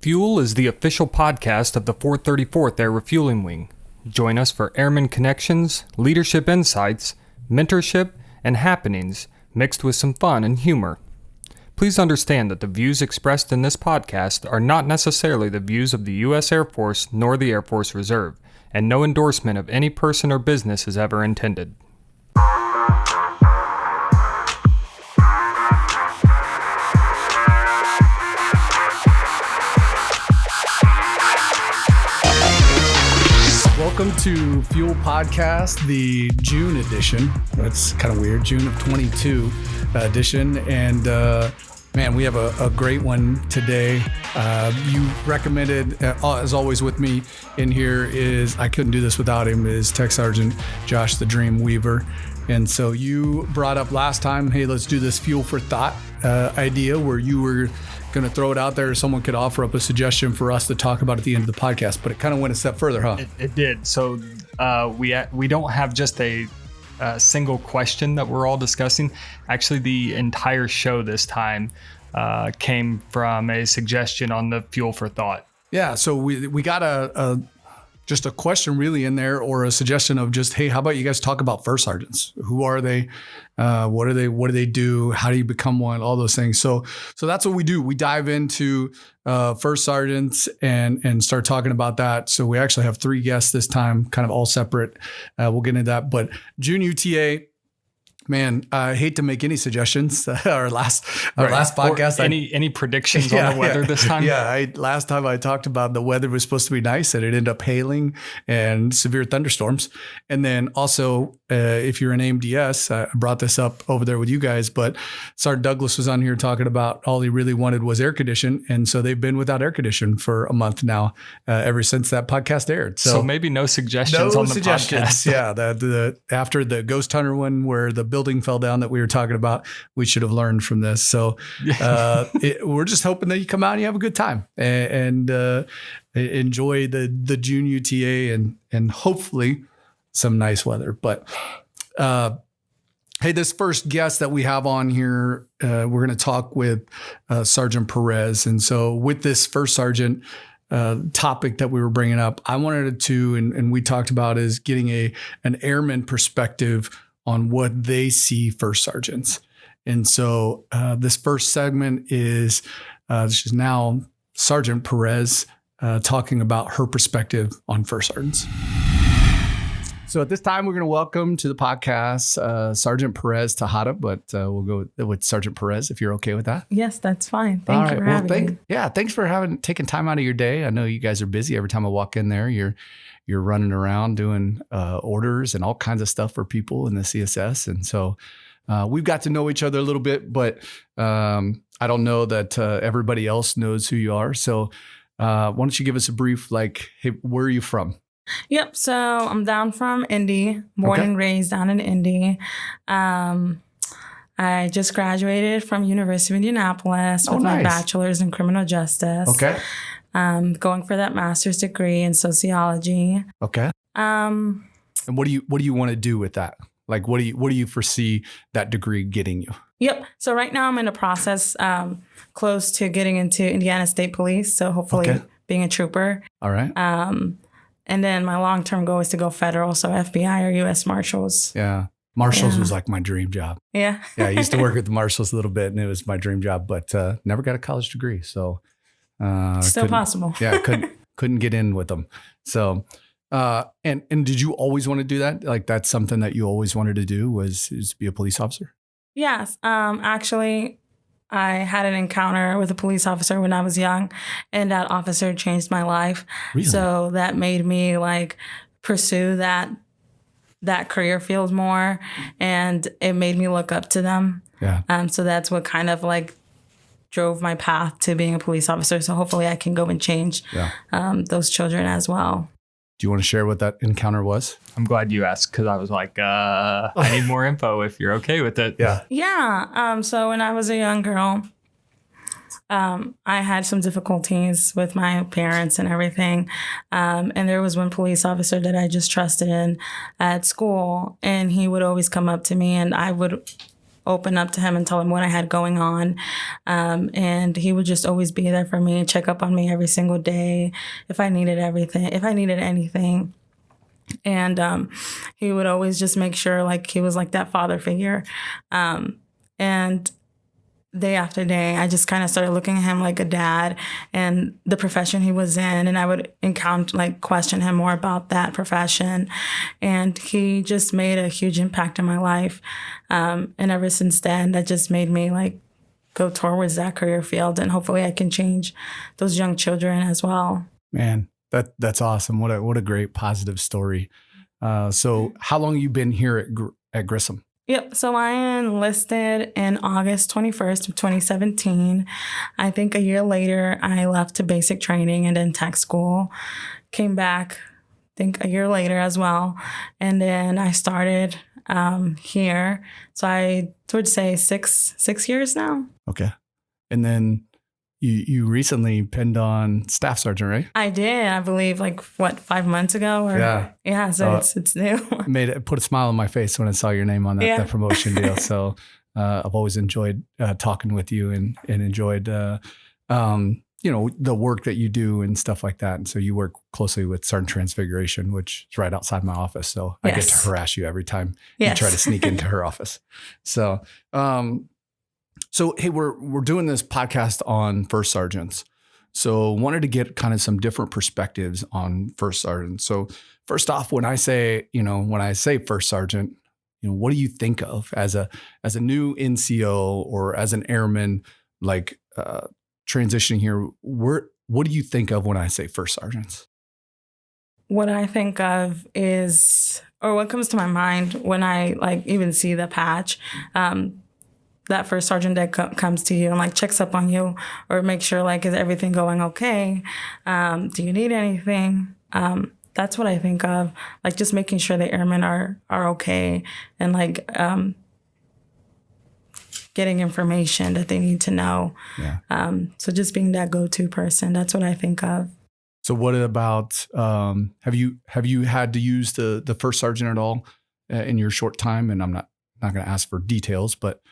Fuel is the official podcast of the 434th Air Refueling Wing. Join us for airman connections, leadership insights, mentorship, and happenings mixed with some fun and humor. Please understand that the views expressed in this podcast are not necessarily the views of the U.S. Air Force nor the Air Force Reserve, and no endorsement of any person or business is ever intended. Welcome to Fuel Podcast, the June edition. That's kind of weird, June of 22 edition. And man, we have a great one today. You recommended, as always with me in here is, I couldn't do this without him, is Tech Sergeant Josh the Dream Weaver. And so you brought up last time, hey, let's do this Fuel for Thought idea where you were going to throw it out there. Someone could offer up a suggestion for us to talk about at the end of the podcast, but it kind of went a step further, huh? It did. So we don't have just a single question that we're all discussing. Actually, the entire show this time came from a suggestion on the Fuel for Thought. Yeah. So we got just a question really in there, or a suggestion of just, hey, how about you guys talk about first sergeants? Who are they? What do they do? How do you become one? All those things. So that's what we do. We dive into first sergeants and start talking about that. So we actually have 3 guests this time, kind of all separate. We'll get into that. But June UTA, man, I hate to make any suggestions. Our last podcast. Or any predictions on the weather this time? Yeah, last time I talked about the weather was supposed to be nice, and it ended up hailing and severe thunderstorms. And then also, if you're an AMDS, I brought this up over there with you guys, but Sergeant Douglas was on here talking about all he really wanted was air condition. And so they've been without air condition for a month now, ever since that podcast aired. So maybe no suggestions on the podcast. Yeah, the after the Ghost Hunter one where the building fell down that we were talking about, we should have learned from this. So we're just hoping that you come out and you have a good time and enjoy the June UTA and hopefully some nice weather. But hey, this first guest that we have on here, we're going to talk with Sergeant Perez. And so with this first sergeant topic that we were bringing up, I wanted to, and we talked about, is getting an airman perspective on what they see first sergeants. And so this first segment is now Sergeant Perez talking about her perspective on first sergeants. So at this time, we're going to welcome to the podcast Sergeant Perez Tejada, but we'll go with Sergeant Perez if you're okay with that. Yes, that's fine. Thank you for having me. Yeah, thanks for taking time out of your day. I know you guys are busy. Every time I walk in there, you're running around doing orders and all kinds of stuff for people in the CSS. And so we've got to know each other a little bit, but I don't know that everybody else knows who you are. So why don't you give us a brief, hey, where are you from? Yep. So I'm down from Indy, born and raised down in Indy. I just graduated from University of Indianapolis with my bachelor's in criminal justice. Okay. Going for that master's degree in sociology. Okay. And what do you want to do with that? What do you foresee that degree getting you? Yep. So right now I'm in a process close to getting into Indiana State Police. So hopefully being a trooper. All right. And then my long-term goal is to go federal. So FBI or U.S. Marshals. Yeah. Marshals was like my dream job. Yeah. Yeah. I used to work with the Marshals a little bit and it was my dream job, but never got a college degree. So still possible. Yeah, couldn't get in with them. So, and did you always want to do that? That's something that you always wanted to do was be a police officer? Yes. Actually, I had an encounter with a police officer when I was young, and that officer changed my life. Really? So that made me pursue that career field more, and it made me look up to them. Yeah. So that's what kind of drove my path to being a police officer. So hopefully I can go and change those children as well. Do you want to share what that encounter was? I'm glad you asked because I was like, I need more info if you're okay with it. Yeah. Yeah. So when I was a young girl, I had some difficulties with my parents and everything. And there was one police officer that I just trusted in at school, and he would always come up to me and I would open up to him and tell him what I had going on. And he would just always be there for me, check up on me every single day if I needed anything. And he would always just make sure like he was like that father figure. And day after day, I just kind of started looking at him like a dad and the profession he was in. And I would question him more about that profession. And he just made a huge impact in my life. And ever since then, that just made me like go towards that career field. And hopefully I can change those young children as well. Man, that's awesome. What a great positive story. So how long have you been here at Grissom? Yep. So I enlisted in August 21st of 2017. I think a year later, I left to basic training and then tech school. Came back, I think a year later as well. And then I started here. So I would say six years now. Okay. And then you recently pinned on Staff Sergeant, right? I did. I believe 5 months ago? Yeah. So it's new. Put a smile on my face when I saw your name on that promotion deal. So I've always enjoyed talking with you and enjoyed the work that you do and stuff like that. And so you work closely with Sergeant Transfiguration, which is right outside my office. So I get to harass you every time you try to sneak into her office. So So, hey, we're doing this podcast on first sergeants. So wanted to get kind of some different perspectives on first sergeants. So first off, when I say first sergeant, what do you think of as a new NCO or as an airman, transitioning here? What do you think of when I say first sergeants? What I think of is, or what comes to my mind when I even see the patch, that first sergeant that comes to you and checks up on you or make sure is everything going okay? Do you need anything? That's what I think of, just making sure the airmen are okay and getting information that they need to know. Yeah. So just being that go-to person, that's what I think of. So what about, have you had to use the first sergeant at all in your short time? And I'm not going to ask for details, but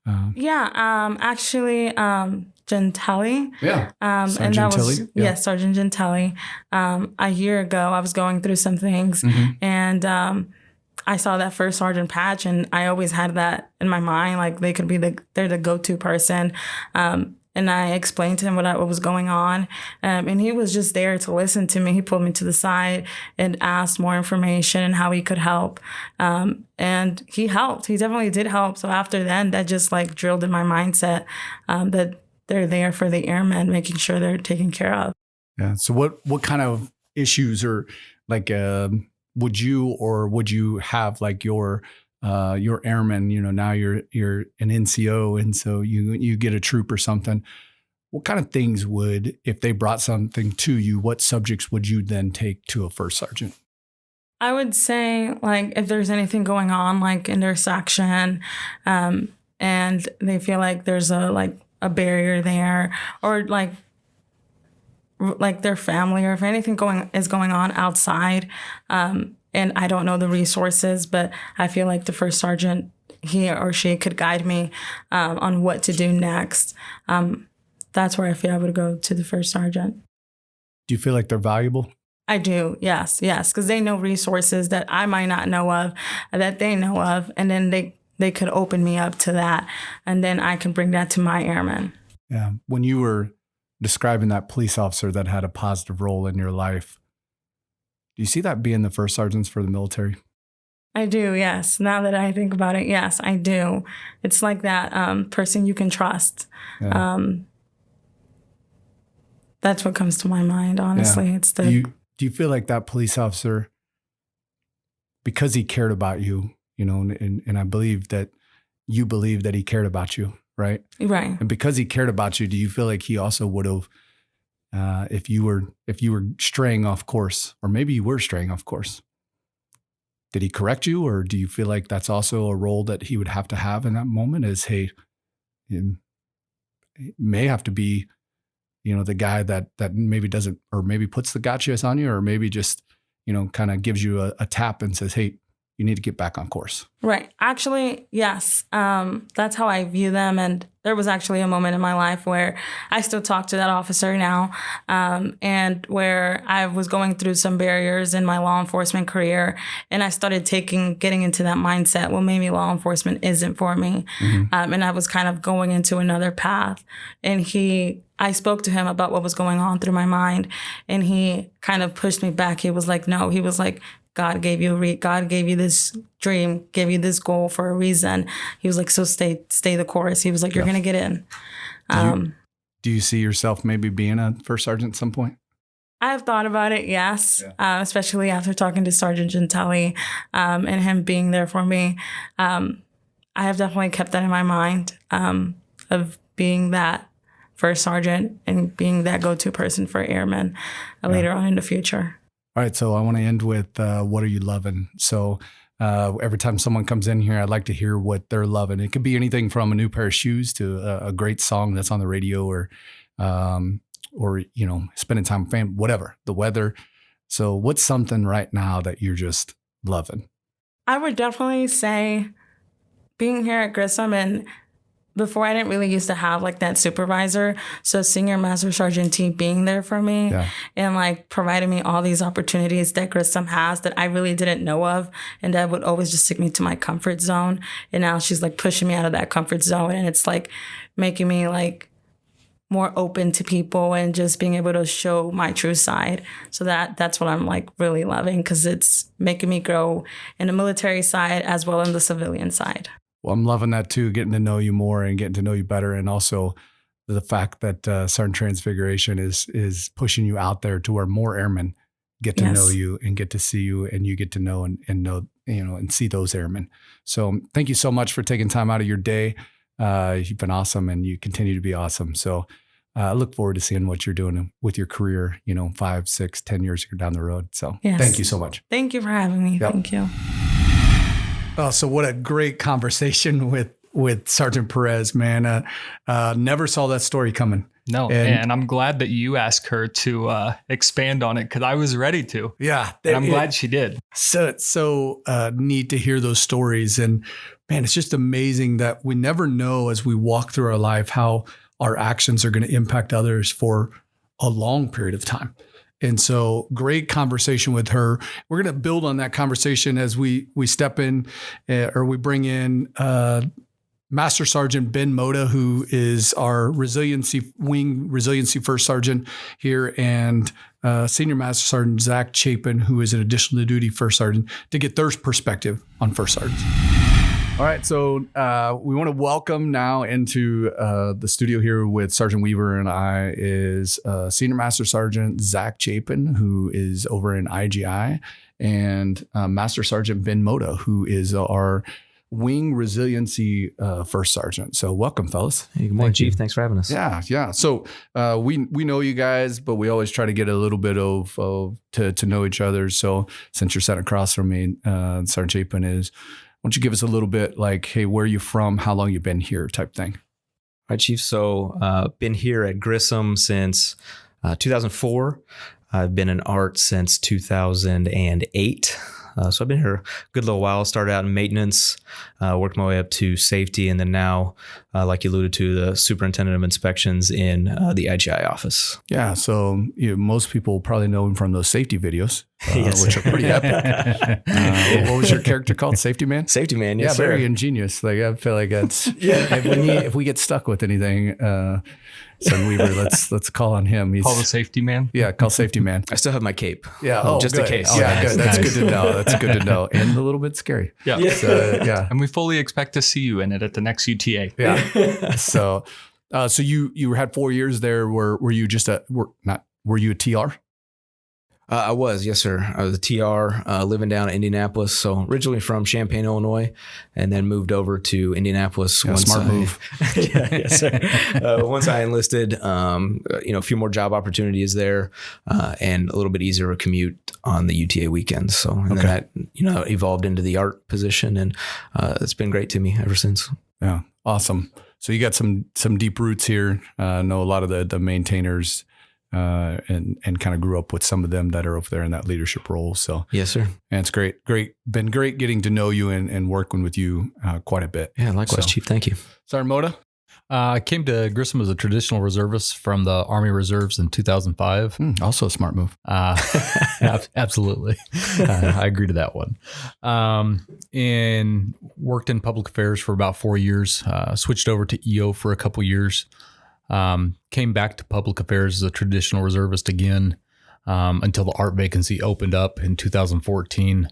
actually, Gentili. Yeah. And that was, Sergeant Gentili. A year ago, I was going through some things and I saw that first sergeant patch and I always had that in my mind, they could be they're the go-to person. And I explained to him what was going on. And he was just there to listen to me. He pulled me to the side and asked more information and how he could help. And he helped. He definitely did help. So after then, that just drilled in my mindset that they're there for the airmen, making sure they're taken care of. Yeah. So what kind of issues or would you have your airmen, now you're an NCO and so you get a troop or something. What kind of things if they brought something to you, what subjects would you then take to a first sergeant? I would say if there's anything going on in their section and they feel there's a barrier there or their family or if anything is going on outside, and I don't know the resources, but I feel the first sergeant, he or she could guide me on what to do next. That's where I feel I would go to the first sergeant. Do you feel like they're valuable? I do, yes, because they know resources that I might not know of, that they know of, and then they could open me up to that, and then I can bring that to my airmen. Yeah. When you were describing that police officer that had a positive role in your life, do you see that being the first sergeants for the military? I do, yes. Now that I think about it, yes, I do. It's like that person you can trust. Yeah. That's what comes to my mind, honestly. Yeah. Do you feel like that police officer, because he cared about you, and I believe that you believe that he cared about you, right? Right. And because he cared about you, do you feel like he also would have, if you were straying off course, or maybe you were straying off course, did he correct you, or do you feel like that's also a role that he would have to have in that moment? Is hey, it may have to be, the guy that maybe doesn't, or maybe puts the gotchas on you, or maybe just kind of gives you a tap and says, hey, you need to get back on course. Right. Actually, yes. That's how I view them. And there was actually a moment in my life where I still talk to that officer now, and where I was going through some barriers in my law enforcement career. And I started getting into that mindset, well, maybe law enforcement isn't for me. And I was kind of going into another path. And I spoke to him about what was going on through my mind. And he kind of pushed me back. He was like, no, he was like, God gave you this dream, gave you this goal for a reason. He was like, so stay the course. He was like, you're going to get in. Do you see yourself maybe being a first sergeant at some point? I've thought about it, yes, especially after talking to Sergeant Gentili and him being there for me. I have definitely kept that in my mind of being that first sergeant and being that go-to person for airmen later on in the future. All right, so I want to end with what are you loving? So every time someone comes in here, I'd like to hear what they're loving. It could be anything from a new pair of shoes to a great song that's on the radio, or spending time with family, whatever, the weather. So what's something right now that you're just loving? I would definitely say being here at Grissom, and before I didn't really used to have like that supervisor. So Senior Master Sgt T being there for me and like providing me all these opportunities that Grissom has that I really didn't know of. And that would always just take me to my comfort zone. And now she's like pushing me out of that comfort zone. And it's like making me like more open to people and just being able to show my true side. So that's what I'm like really loving, because it's making me grow in the military side as well as the civilian side. Well, I'm loving that too, getting to know you more and getting to know you better. And also the fact that Sergeant Transfiguration is pushing you out there to where more airmen get to know you and get to see you, and you get to know and know, and see those airmen. So thank you so much for taking time out of your day. You've been awesome, and you continue to be awesome. So I look forward to seeing what you're doing with your career, 5, 6, 10 years down the road. So thank you so much. Thank you for having me. Yep. Thank you. Oh, so what a great conversation with Sergeant Perez, man. Never saw that story coming. No, and I'm glad that you asked her to expand on it, because I was ready to. Yeah. And I'm glad she did. So it's so neat to hear those stories. And man, it's just amazing that we never know as we walk through our life how our actions are going to impact others for a long period of time. And so great conversation with her. We're going to build on that conversation as we step in or we bring in Master Sergeant Ben Mota, who is our Wing Resiliency First Sergeant here, and Senior Master Sergeant Zach Chapin, who is an additional duty First Sergeant, to get their perspective on First Sergeants. All right, so we want to welcome now into the studio here with Sergeant Weaver and I is Senior Master Sergeant Zach Chapin, who is over in IGI, and Master Sergeant Ben Mota, who is our Wing Resiliency First Sergeant. So welcome, fellas. Hey, good morning, Chief. Thanks for having us. Yeah. So we know you guys, but we always try to get a little bit of to know each other. So since you're sitting across from me, Sergeant Chapin is. Why don't you give us a little bit like, hey, where are you from? How long you been here type thing? All right, Chief. So been here at Grissom since 2004. I've been in art since 2008. So I've been here a good little while. Started out in maintenance, worked my way up to safety, and then now, like you alluded to, the superintendent of inspections in the IGI office. Yeah. So most people probably know him from those safety videos, yes, which are pretty epic. What was your character called? Safety Man? Safety Man, yes, yeah, very ingenious. Like I feel like that's if we get stuck with anything, Son Weaver, let's call on him. Call the Safety Man? Yeah, call Safety Man. I still have my cape. Yeah, just good. in case. Yeah, good. That's good to know. That's good to know. And a little bit scary. Yeah. So, yeah. And we fully expect to see you in it at the next UTA. Yeah. So you had 4 years there. Were you just were you a TR? I was, yes, sir. I was a TR living down in Indianapolis. So originally from Champaign, Illinois, and then moved over to Indianapolis. Yeah, smart move. Yes, sir. Once I enlisted, a few more job opportunities there, and a little bit easier to commute on the UTA weekends. So, and then that, evolved into the art position, and it's been great to me ever since. Yeah, awesome. So you got some deep roots here. I know a lot of the maintainers and kind of grew up with some of them that are over there in that leadership role. So yes, sir. And it's been great getting to know you and working with you quite a bit. Yeah, likewise, Chief. Thank you. Sergeant Mota? I came to Grissom as a traditional reservist from the Army Reserves in 2005. Also a smart move. Absolutely. I agree to that one. And worked in public affairs for about 4 years, switched over to EO for a couple years, came back to public affairs as a traditional reservist again until the ART vacancy opened up in 2014.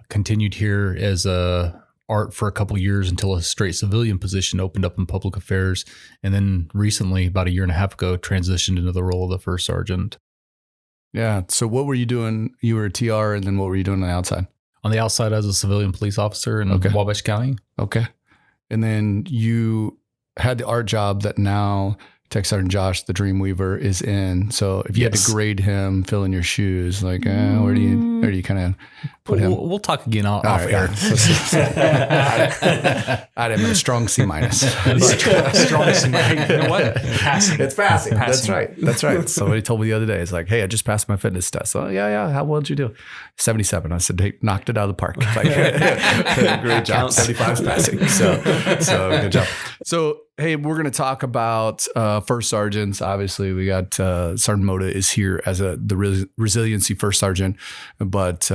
Continued here as a ART for a couple years until a straight civilian position opened up in public affairs. And then recently, about a year and a half ago, transitioned into the role of the first sergeant. Yeah. So what were you doing? You were a TR, and then what were you doing on the outside? On the outside as a civilian police officer in Wabash County. Okay. And then you had the ART job that now Tech Sergeant Josh, the Dreamweaver, is in. So if you had to grade him, fill in your shoes, like where do you kind of put him? We'll talk again off I air. had him in a strong C-. Strong C-. You know what? Passing. It's passing. That's right. Somebody told me the other day, it's like, hey, I just passed my fitness test. So yeah. How well did you do? 77. I said, hey, knocked it out of the park. Like, great job. 75 is passing. So good job. So, hey, we're going to talk about first sergeants. Obviously, we got Sergeant Mota is here as the Resiliency First Sergeant, but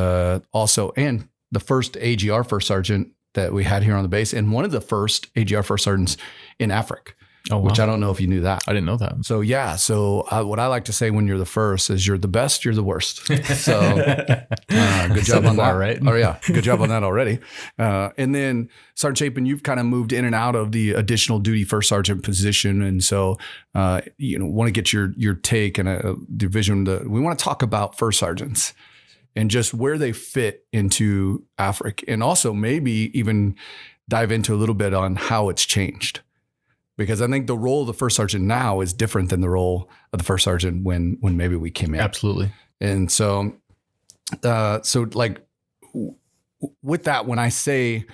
also, and the first AGR First Sergeant that we had here on the base, and one of the first AGR First Sergeants in Africa. Oh, wow. Which I don't know if you knew that. I didn't know that. So, yeah. So what I like to say when you're the first is you're the best, you're the worst. So good job on that. Right? Oh, yeah. Good job on that already. And then Sergeant Chapin, you've kind of moved in and out of the additional duty first sergeant position. And so, want to get your take and the vision. We want to talk about first sergeants and just where they fit into Africa, and also maybe even dive into a little bit on how it's changed. Because I think the role of the first sergeant now is different than the role of the first sergeant when maybe we came in. Absolutely. And so like with that, when I say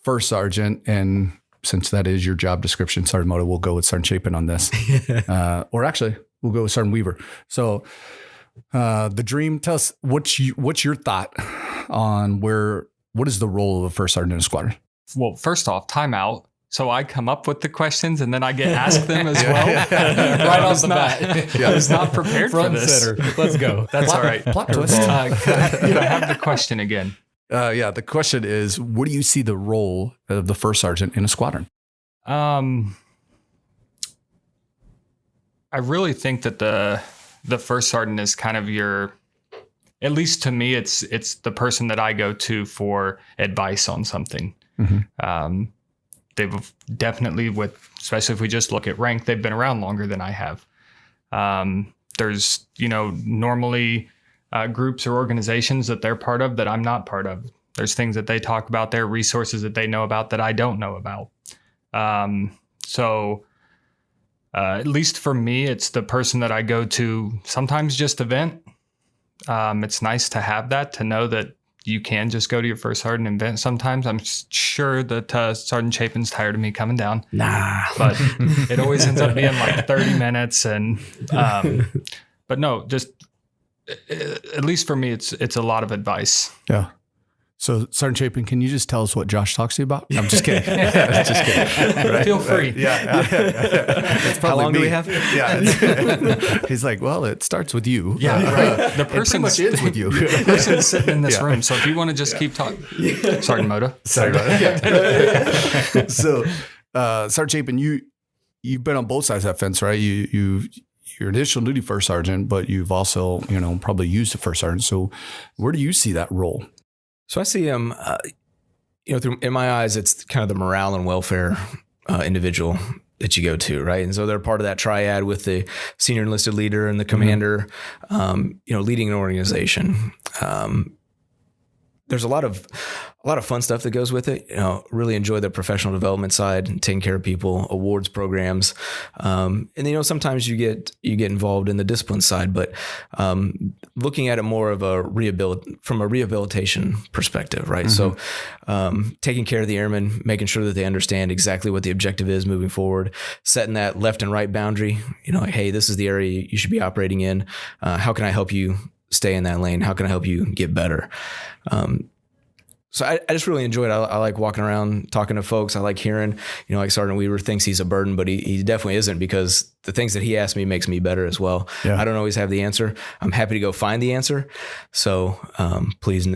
first sergeant, and since that is your job description, Sergeant Mota, we'll go with Sergeant Chapin on this. Or actually, we'll go with Sergeant Weaver. So the dream, tell us what's your thought on what is the role of a first sergeant in a squadron? Well, first off, timeout. So I come up with the questions and then I get asked them as well. Right off the bat. I was not prepared for this. Center. Let's go. That's all right. Plot twist. Can I have the question again? The question is, what do you see the role of the first sergeant in a squadron? I really think that the first sergeant is kind of at least to me, it's the person that I go to for advice on something. Mm-hmm. They've definitely, especially if we just look at rank, they've been around longer than I have. There's, normally groups or organizations that they're part of that I'm not part of. There's things that they talk about, there are resources that they know about that I don't know about. So at least for me, it's the person that I go to sometimes just to vent. It's nice to have that, to know that you can just go to your first sergeant and vent sometimes. I'm sure that Sergeant Chapin's tired of me coming down. Nah. But it always ends up being like 30 minutes. And but no, just at least for me, it's a lot of advice. Yeah. So Sergeant Chapin, can you just tell us what Josh talks to you about? I'm just kidding. Just kidding. Right? Feel free. It's How long do we have? Yeah. He's like, well, it starts with you. Yeah, right. The person much ends with you. The person's sitting in this room. So if you want to just keep talking, Sergeant Mota. So, Sergeant Chapin, you've been on both sides of that fence, right? You're initial duty first sergeant, but you've also, probably used the first sergeant. So, where do you see that role? So I see him, in my eyes, it's kind of the morale and welfare individual that you go to, right? And so they're part of that triad with the senior enlisted leader and the commander, leading an organization. there's a lot of fun stuff that goes with it. Really enjoy the professional development side, taking care of people, awards programs, and sometimes you get involved in the discipline side. But looking at it more of from a rehabilitation perspective, right? So taking care of the airmen, making sure that they understand exactly what the objective is moving forward, setting that left and right boundary. Like, hey, this is the area you should be operating in. How can I help you stay in that lane? How can I help you get better? So I just really enjoy it. I like walking around, talking to folks. I like hearing, like Sergeant Weaver thinks he's a burden, but he definitely isn't, because the things that he asks me makes me better as well. Yeah. I don't always have the answer. I'm happy to go find the answer. So please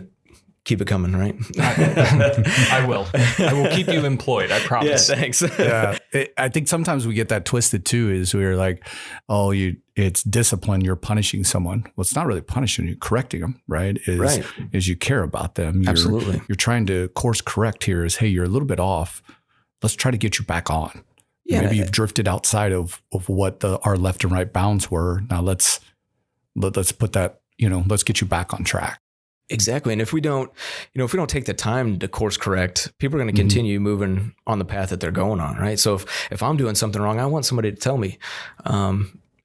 keep it coming, right? I will. I will keep you employed. I promise. Yeah, thanks. Yeah. I think sometimes we get that twisted too, is we're like, oh, it's discipline. You're punishing someone. Well, it's not really punishing, you're correcting them, right? Is you care about them. Absolutely. You're trying to course correct here is, hey, you're a little bit off. Let's try to get you back on. Yeah. Maybe you've drifted outside of what our left and right bounds were. Now let's put that, let's get you back on track. Exactly. And if we don't take the time to course correct, people are going to continue moving on the path that they're going on. Right. So if I'm doing something wrong, I want somebody to tell me,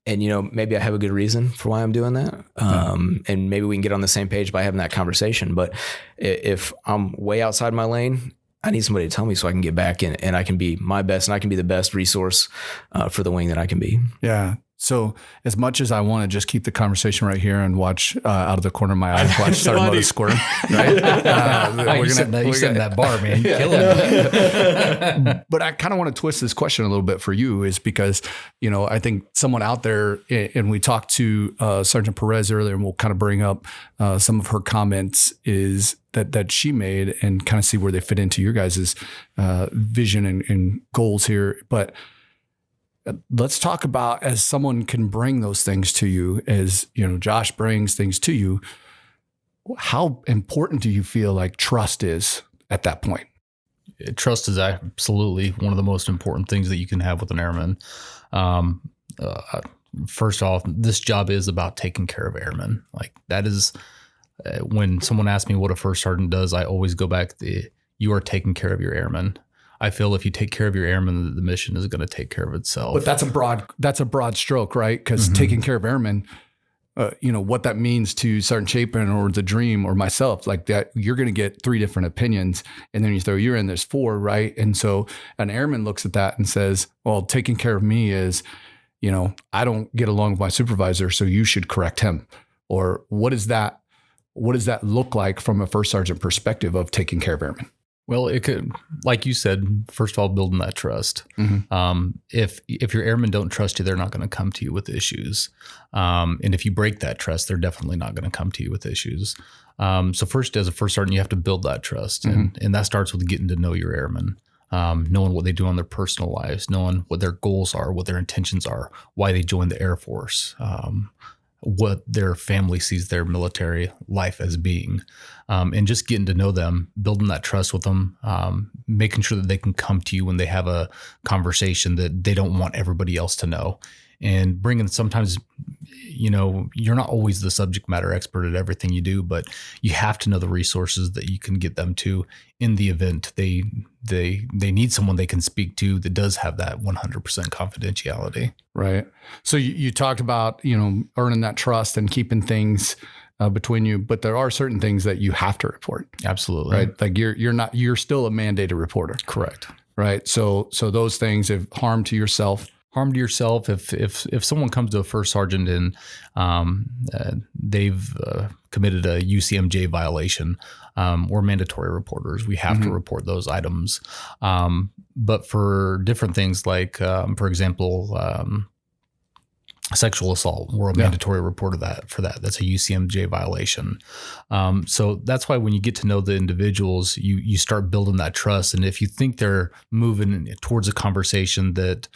and, maybe I have a good reason for why I'm doing that. And maybe we can get on the same page by having that conversation. But if I'm way outside my lane, I need somebody to tell me so I can get back and I can be my best, and I can be the best resource for the wing that I can be. Yeah. So as much as I want to just keep the conversation right here and watch out of the corner of my eye, watch Sergeant Mota squirm, right? You're setting that bar, man. You're killing it. But I kind of want to twist this question a little bit for you, is because, I think someone out there, and we talked to Sergeant Perez earlier, and we'll kind of bring up some of her comments is that she made, and kind of see where they fit into your guys' vision and goals here. But let's talk about, as someone can bring those things to you, as Josh brings things to you, how important do you feel like trust is at that point? Trust is absolutely one of the most important things that you can have with an airman. First off, this job is about taking care of airmen. Like, that is, when someone asks me what a first sergeant does, I always go back to, you are taking care of your airmen. I feel if you take care of your airmen, the mission is going to take care of itself. But that's a broad stroke, right? Because taking care of airmen, what that means to Sergeant Chapin or the Dream or myself, like that, you're going to get 3 different opinions, and then you throw you in, there's 4, right? And so an airman looks at that and says, well, taking care of me is, I don't get along with my supervisor, so you should correct him. Or what does that look like from a first sergeant perspective of taking care of airmen? Well, it could, like you said, first of all, building that trust. If your airmen don't trust you, they're not going to come to you with issues. And if you break that trust, they're definitely not going to come to you with issues. So first, as a first sergeant, you have to build that trust. And that starts with getting to know your airmen, knowing what they do on their personal lives, knowing what their goals are, what their intentions are, why they joined the Air Force, what their family sees their military life as being, and just getting to know them, building that trust with them, making sure that they can come to you when they have a conversation that they don't want everybody else to know, and bringing, sometimes, you're not always the subject matter expert at everything you do, but you have to know the resources that you can get them to in the event they need someone they can speak to that does have that 100% confidentiality. Right. So you talked about, earning that trust and keeping things between you, but there are certain things that you have to report. Absolutely. Right. Like you're still a mandated reporter. Correct. Right. So those things, if harm to yourself, if someone comes to a first sergeant and they've committed a UCMJ violation, we're mandatory reporters. We have to report those items. But for different things, like for example, sexual assault, we're a mandatory reporter for that. That's a UCMJ violation. So that's why when you get to know the individuals, you start building that trust. And if you think they're moving towards a conversation that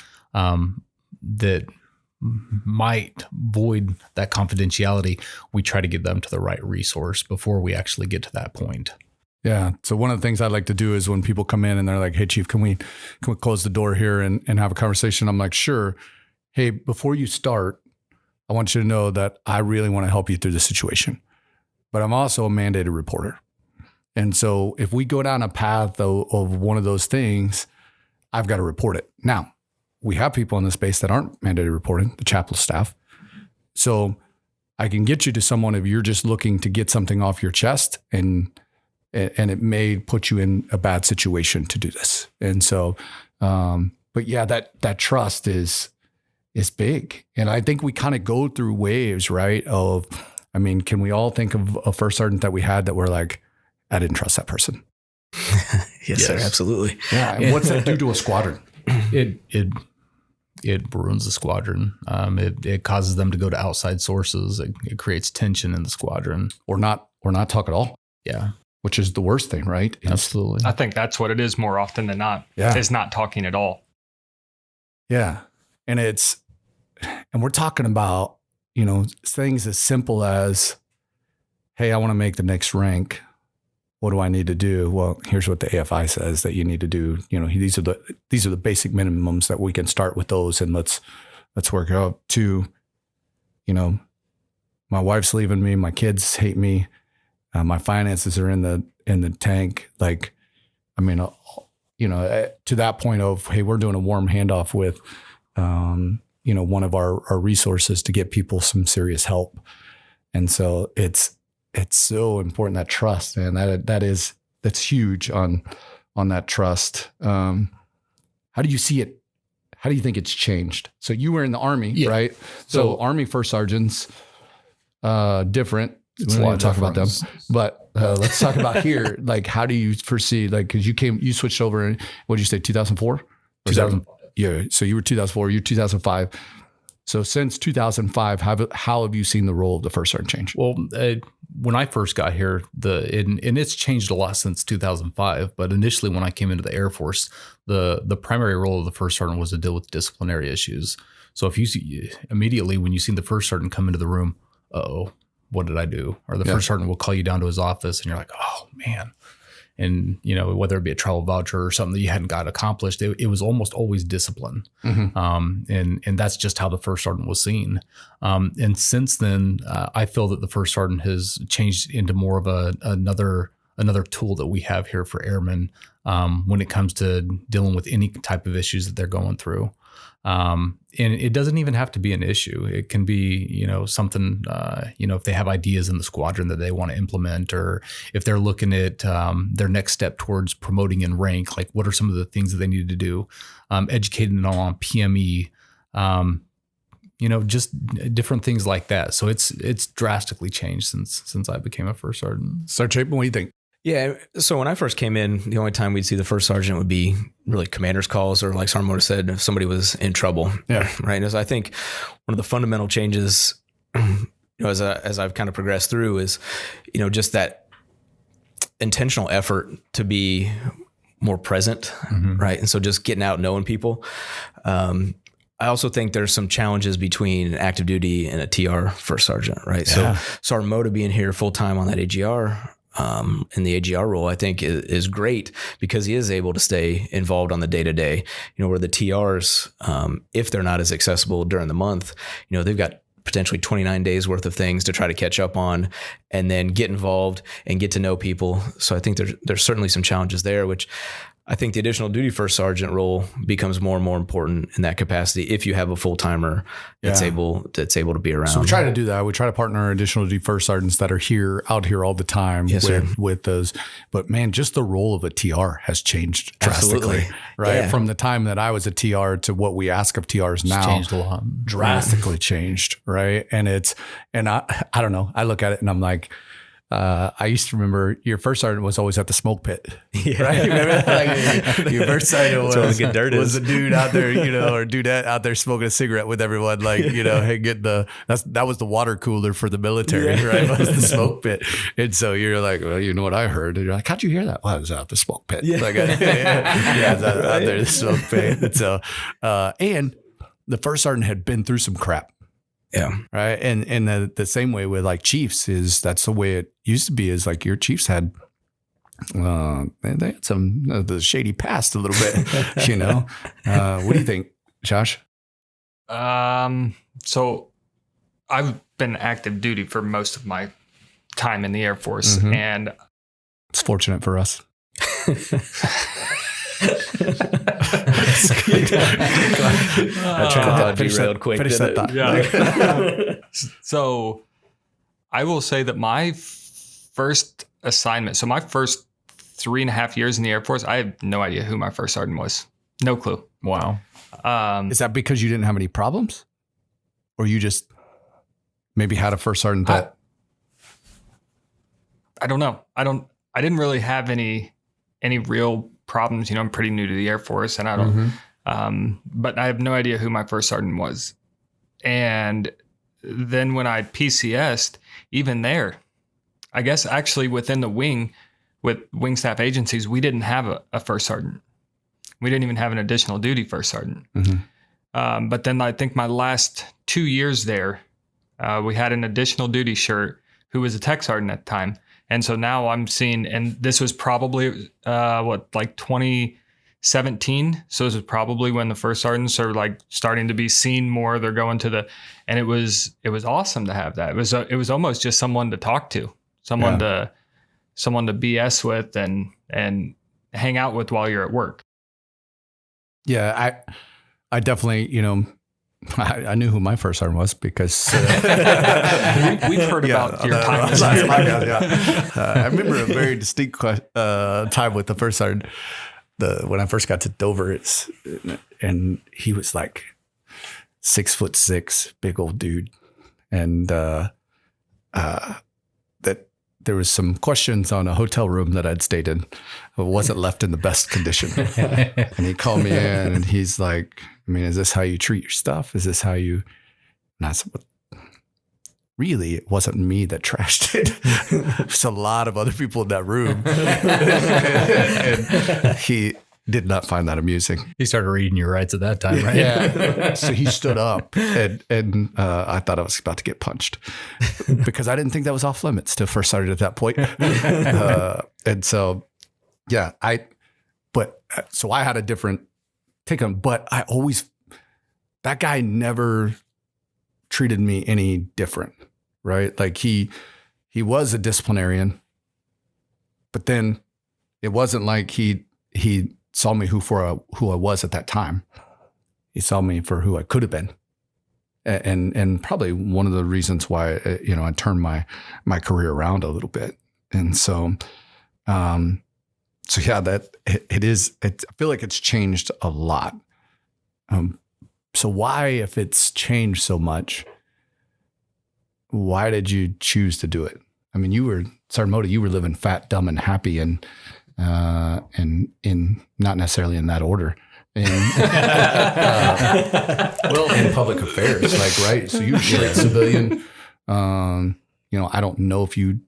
might void that confidentiality, we try to get them to the right resource before we actually get to that point. Yeah. So one of the things I like to do is when people come in and they're like, hey, Chief, can we close the door here and have a conversation? I'm like, sure. Hey, before you start, I want you to know that I really want to help you through the situation, but I'm also a mandated reporter. And so if we go down a path of one of those things, I've got to report it. Now, we have people in the space that aren't mandated reporting, the chapel staff. So I can get you to someone if you're just looking to get something off your chest, and it may put you in a bad situation to do this. And so, but yeah, that trust is big. And I think we kind of go through waves, right? Can we all think of a first sergeant that we had that we're like, I didn't trust that person? Yes, sir. Absolutely. Yeah. And what's that do to a squadron? It ruins the squadron. It causes them to go to outside sources. It creates tension in the squadron. Or not talk at all. Yeah. Which is the worst thing, right? Absolutely. I think that's what it is more often than not. Yeah. Is not talking at all. Yeah. And we're talking about, things as simple as, hey, I want to make the next rank. What do I need to do? Well, here's what the AFI says that you need to do. These are the basic minimums that we can start with those, and let's work out to, my wife's leaving me, my kids hate me, my finances are in the tank. Like, to that point of, hey, we're doing a warm handoff with, one of our resources to get people some serious help. And so it's so important, that trust, and that's huge on that trust. How do you see it? How do you think it's changed? So you were in the Army, right? So Army first sergeants, different. We don't want to talk about them, but let's talk about here. Like, how do you foresee, because you switched over in, what did you say, 2004? 2000. Yeah. So you were 2004, you're 2005. So since 2005, how have you seen the role of the first sergeant change? Well, when I first got here, and it's changed a lot since 2005. But initially, when I came into the Air Force, the primary role of the first sergeant was to deal with disciplinary issues. So if you see immediately when you see the first sergeant come into the room, what did I do? Or the first sergeant will call you down to his office, and you're like, oh man. And, whether it be a travel voucher or something that you hadn't got accomplished, it was almost always discipline. Mm-hmm. And that's just how the first sergeant was seen. And since then, I feel that the first sergeant has changed into more of another tool that we have here for airmen when it comes to dealing with any type of issues that they're going through. And it doesn't even have to be an issue. It can be, something, if they have ideas in the squadron that they want to implement, or if they're looking at their next step towards promoting in rank, like what are some of the things that they need to do, educating them on PME, just different things like that. So it's drastically changed since I became a first sergeant. So Chapin, what do you think? Yeah. So when I first came in, the only time we'd see the first sergeant would be really commander's calls, or like Sergeant Mota said, if somebody was in trouble. Yeah. Right. And so I think one of the fundamental changes, as I've kind of progressed through is, just that intentional effort to be more present. Mm-hmm. Right. And so just getting out, knowing people. I also think there's some challenges between active duty and a TR first sergeant. Right. Yeah. So Sergeant Mota being here full time on that AGR, in the AGR role, I think is great because he is able to stay involved on the day to day, where the TRs, if they're not as accessible during the month, they've got potentially 29 days worth of things to try to catch up on and then get involved and get to know people. So I think there's certainly some challenges there, which I think the additional duty first sergeant role becomes more and more important in that capacity if you have a full timer that's able to be around. So we try to do that. We try to partner our additional duty first sergeants that are out here all the time with those. But man, just the role of a TR has changed drastically, right? Yeah. From the time that I was a TR to what we ask of TRs now, changed a lot, drastically changed, right? And I don't know. I look at it and I'm like, I used to remember your first sergeant was always at the smoke pit, right? Remember, your first sergeant was a dude out there, or dudette out there smoking a cigarette with everyone, hey, that was the water cooler for the military, right? It was the smoke pit. And so you're like, well, you know what I heard? And you're like, how'd you hear that? Well, I was out the smoke pit. I was out there, the smoke pit. And so, and the first sergeant had been through some crap. Yeah. Right. And the same way with like chiefs that's the way it used to be, is like your chiefs had, they had some the shady past a little bit, what do you think, Josh? So I've been active duty for most of my time in the Air Force, and It's fortunate for us. Derailed quick. Finish that thought. Yeah. So I will say that my first assignment, so my first 3.5 years in the Air Force, I have no idea who my first sergeant was. No clue. Wow. Is that because you didn't have any problems? Or you just maybe had a first sergeant that... I don't know. I didn't really have any real problems. You know, I'm pretty new to the Air Force, and I don't, but I have no idea who my first sergeant was. And then when I PCS'd, even there, I guess actually within the wing, with wing staff agencies, we didn't have a first sergeant. We didn't even have an additional duty first sergeant. But then I think my last 2 years there, we had an additional duty shirt who was a tech sergeant at the time. And so now I'm seeing, and this was probably, 2017. So this was probably when the first sergeants are like starting to be seen more. They're going to and it was awesome to have that. It was almost just someone to talk to, someone to BS with and hang out with while you're at work. Yeah, I definitely, I knew who my first sergeant was because we've heard about your time. I remember a very distinct time with the first sergeant. When I first got to Dover, and he was like 6'6", big old dude, and that there was some questions on a hotel room that I'd stayed in. It wasn't left in the best condition, and he called me in, and he's like, I mean, is this how you treat your stuff? Is this how you... And I said, really, it wasn't me that trashed it. There's a lot of other people in that room. And he did not find that amusing. He started reading your rights at that time, right? Yeah. So he stood up and I thought I was about to get punched because I didn't think that was off limits to first sergeant at that point. And so, yeah, so I had a different take on, but that guy never treated me any different, right? Like he was a disciplinarian, but then it wasn't like he saw me who I was at that time. He saw me for who I could have been. And probably one of the reasons why, I turned my career around a little bit. And so, yeah, that it is, I feel like it's changed a lot. So why, if it's changed so much, why did you choose to do it? I mean, Sergeant Mota, you were living fat, dumb, and happy, and in not necessarily in that order. In public affairs, right? So you were straight civilian. I don't know if you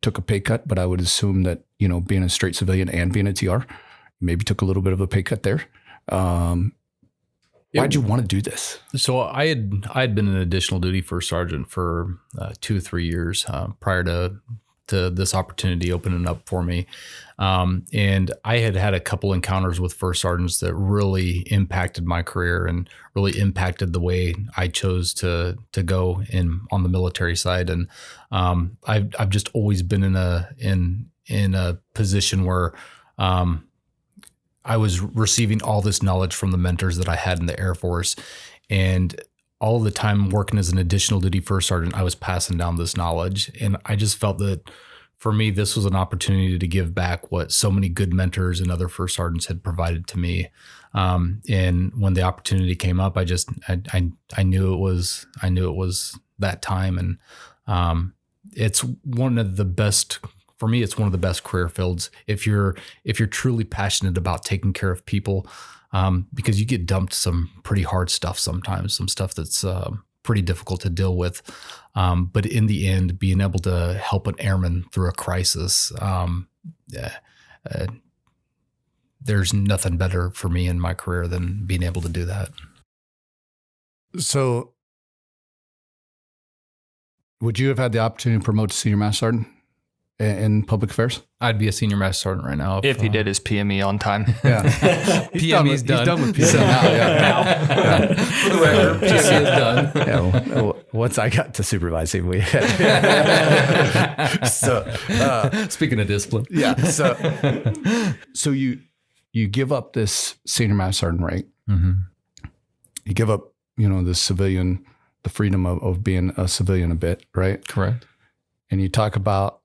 took a pay cut, but I would assume that, being a straight civilian and being a TR, maybe took a little bit of a pay cut there. Why'd you want to do this? So I had been an additional duty first sergeant for 2 or 3 years prior to this opportunity opening up for me. And I had a couple encounters with first sergeants that really impacted my career and really impacted the way I chose to go on the military side. And I've just always been in a position where I was receiving all this knowledge from the mentors that I had in the Air Force, and all the time working as an additional duty first sergeant, I was passing down this knowledge. And I just felt that for me, this was an opportunity to give back what so many good mentors and other first sergeants had provided to me. And when the opportunity came up, I knew it was that time. And it's one of the best. For me, it's one of the best career fields if you're truly passionate about taking care of people, because you get dumped some pretty hard stuff sometimes, some stuff that's pretty difficult to deal with. But in the end, being able to help an airman through a crisis, there's nothing better for me in my career than being able to do that. So would you have had the opportunity to promote to senior master sergeant in public affairs? I'd be a senior master sergeant right now If he did his PME on time. Yeah. PME's done. He's done with PME now. Yeah. For the record, PME is done. Yeah, well, once I got to supervising, we so Speaking of discipline, yeah. So you give up this senior master sergeant rank. Mm-hmm. You give up, the freedom of being a civilian a bit, right? Correct. And you talk about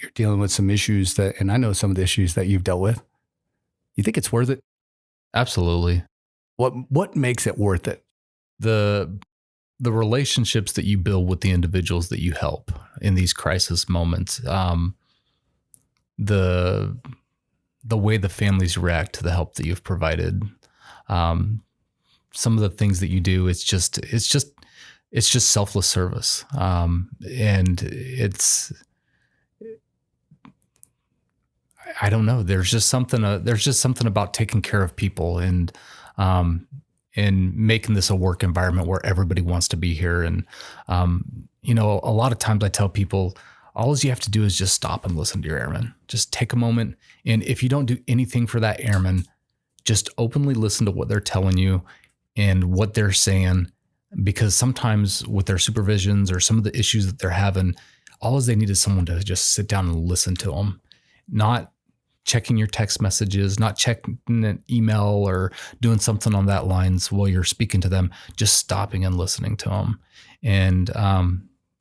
you're dealing with some issues and I know some of the issues that you've dealt with. You think it's worth it? Absolutely. What makes it worth it? The relationships that you build with the individuals that you help in these crisis moments, the way the families react to the help that you've provided, some of the things that you do, it's just selfless service. And I don't know. There's just something about taking care of people and making this a work environment where everybody wants to be here. And, a lot of times I tell people, all you have to do is just stop and listen to your airmen. Just take a moment. And if you don't do anything for that airman, just openly listen to what they're telling you and what they're saying, because sometimes with their supervisions or some of the issues that they're having, all they need is someone to just sit down and listen to them, not checking your text messages, not checking an email or doing something on that lines while you're speaking to them, just stopping and listening to them. And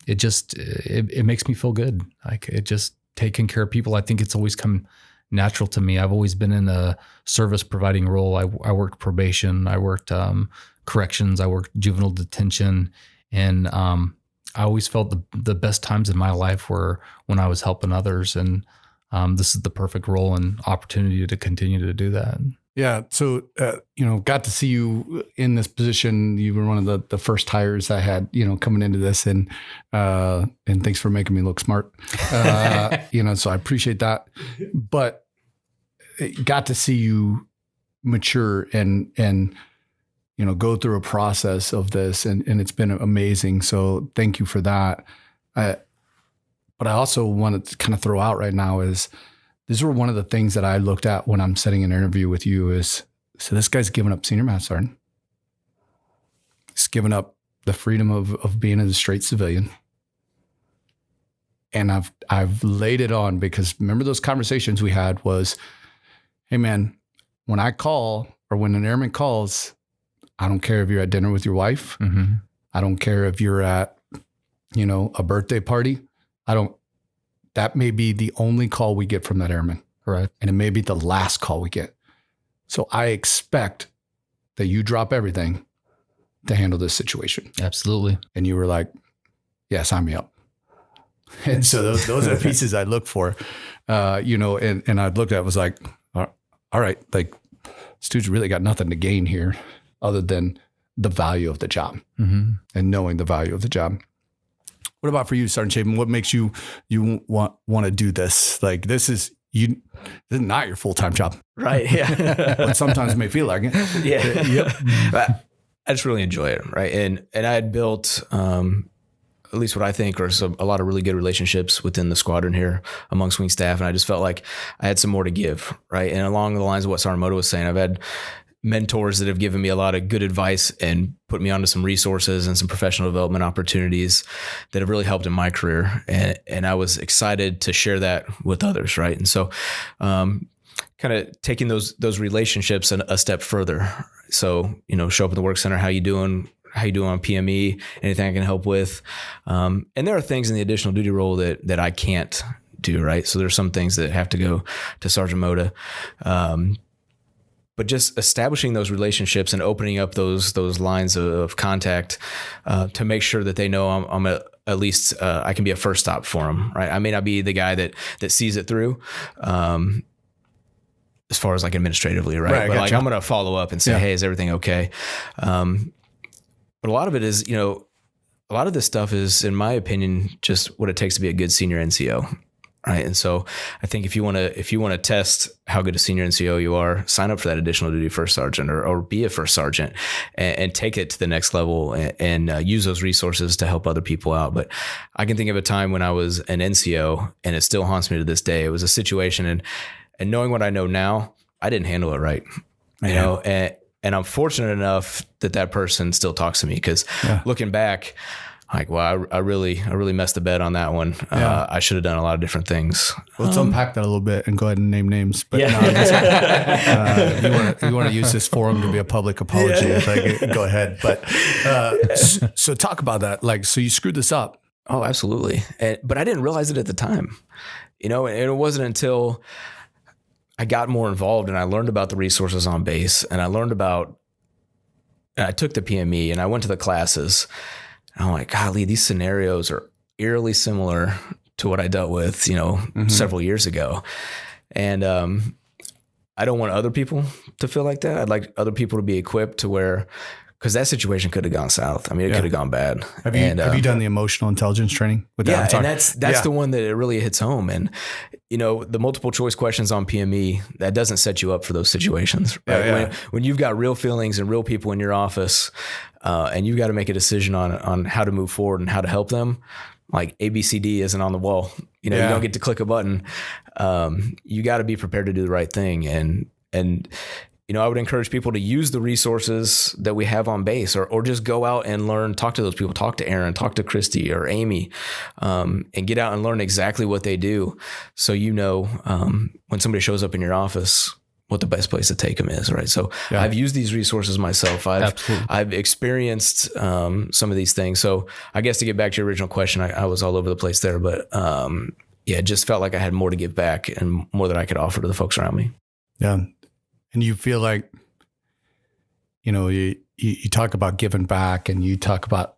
it makes me feel good. Like it just taking care of people. I think it's always come natural to me. I've always been in a service providing role. I worked probation. I worked corrections. I worked juvenile detention. And I always felt the best times in my life were when I was helping others. And this is the perfect role and opportunity to continue to do that. Yeah. So, got to see you in this position. You were one of the first hires I had, coming into this, and thanks for making me look smart. So I appreciate that, but got to see you mature and go through a process of this, and it's been amazing. So thank you for that. But I also wanted to kind of throw out right now is these were one of the things that I looked at when I'm setting an interview with you is, so this guy's giving up senior master sergeant. He's given up the freedom of being a straight civilian. And I've laid it on because remember those conversations we had was, hey man, when I call or when an airman calls, I don't care if you're at dinner with your wife. Mm-hmm. I don't care if you're at, a birthday party. That may be the only call we get from that airman. Right. And it may be the last call we get. So I expect that you drop everything to handle this situation. Absolutely. And you were like, yeah, sign me up. And so those are the pieces I look for, and I looked at it, was like, all right, like this dude's really got nothing to gain here other than the value of the job and knowing the value of the job. What about for you, Sergeant Chapin? What makes you want to do this? Like this is not your full-time job. Right. Yeah. But sometimes it may feel like it. Yeah. Yep. But I just really enjoy it. Right. And I had built, at least what I think are a lot of really good relationships within the squadron here amongst wing staff. And I just felt like I had some more to give. Right. And along the lines of what Sergeant Mota was saying, I've had mentors that have given me a lot of good advice and put me onto some resources and some professional development opportunities that have really helped in my career. And I was excited to share that with others. Right. And so, kind of taking those relationships a step further. So, show up at the work center. How you doing on PME? Anything I can help with? And there are things in the additional duty role that I can't do. Right. So there's some things that have to go to Sergeant Mota. But just establishing those relationships and opening up those lines of contact to make sure that they know I'm at least I can be a first stop for them. Right. I may not be the guy that sees it through. As far as like administratively, right? But like I'm going to follow up and say, hey, is everything okay? But a lot of it is, a lot of this stuff is, in my opinion, just what it takes to be a good senior NCO, Right. And so I think if you want to test how good a senior NCO you are, sign up for that additional duty first sergeant or be a first sergeant and take it to the next level and use those resources to help other people out. But I can think of a time when I was an NCO, and it still haunts me to this day. It was a situation, and knowing what I know now, I didn't handle it right, you know, and I'm fortunate enough that person still talks to me, because looking back, like, well, I really messed the bed on that one. I should have done a lot of different things. Let's unpack that a little bit and go ahead and name names. But you want to use this forum to be a public apology, go ahead. But so talk about that. Like, so you screwed this up. Oh, absolutely. But I didn't realize it at the time, you know, and it wasn't until I got more involved and I learned about the resources on base, and I took the PME and I went to the classes. I'm like, golly, these scenarios are eerily similar to what I dealt with, you know, several years ago. And I don't want other people to feel like that. I'd like other people to be equipped to where, because that situation could have gone south. I mean, it could have gone bad. Have you done the emotional intelligence training with that? Yeah, and that's the one that it really hits home. And, you know, the multiple choice questions on PME, that doesn't set you up for those situations. Right? When you've got real feelings and real people in your office, and you've got to make a decision on how to move forward and how to help them, like ABCD isn't on the wall. You know, you don't get to click a button. You got to be prepared to do the right thing. And you know, I would encourage people to use the resources that we have on base, or just go out and learn, talk to those people, talk to Aaron, talk to Christy or Amy, and get out and learn exactly what they do. So, you know, when somebody shows up in your office, what the best place to take them is, right? So I've used these resources myself. I've experienced some of these things. So I guess to get back to your original question, I was all over the place there, but it just felt like I had more to give back and more that I could offer to the folks around me. Yeah. And you feel like, you know, you talk about giving back, and you talk about,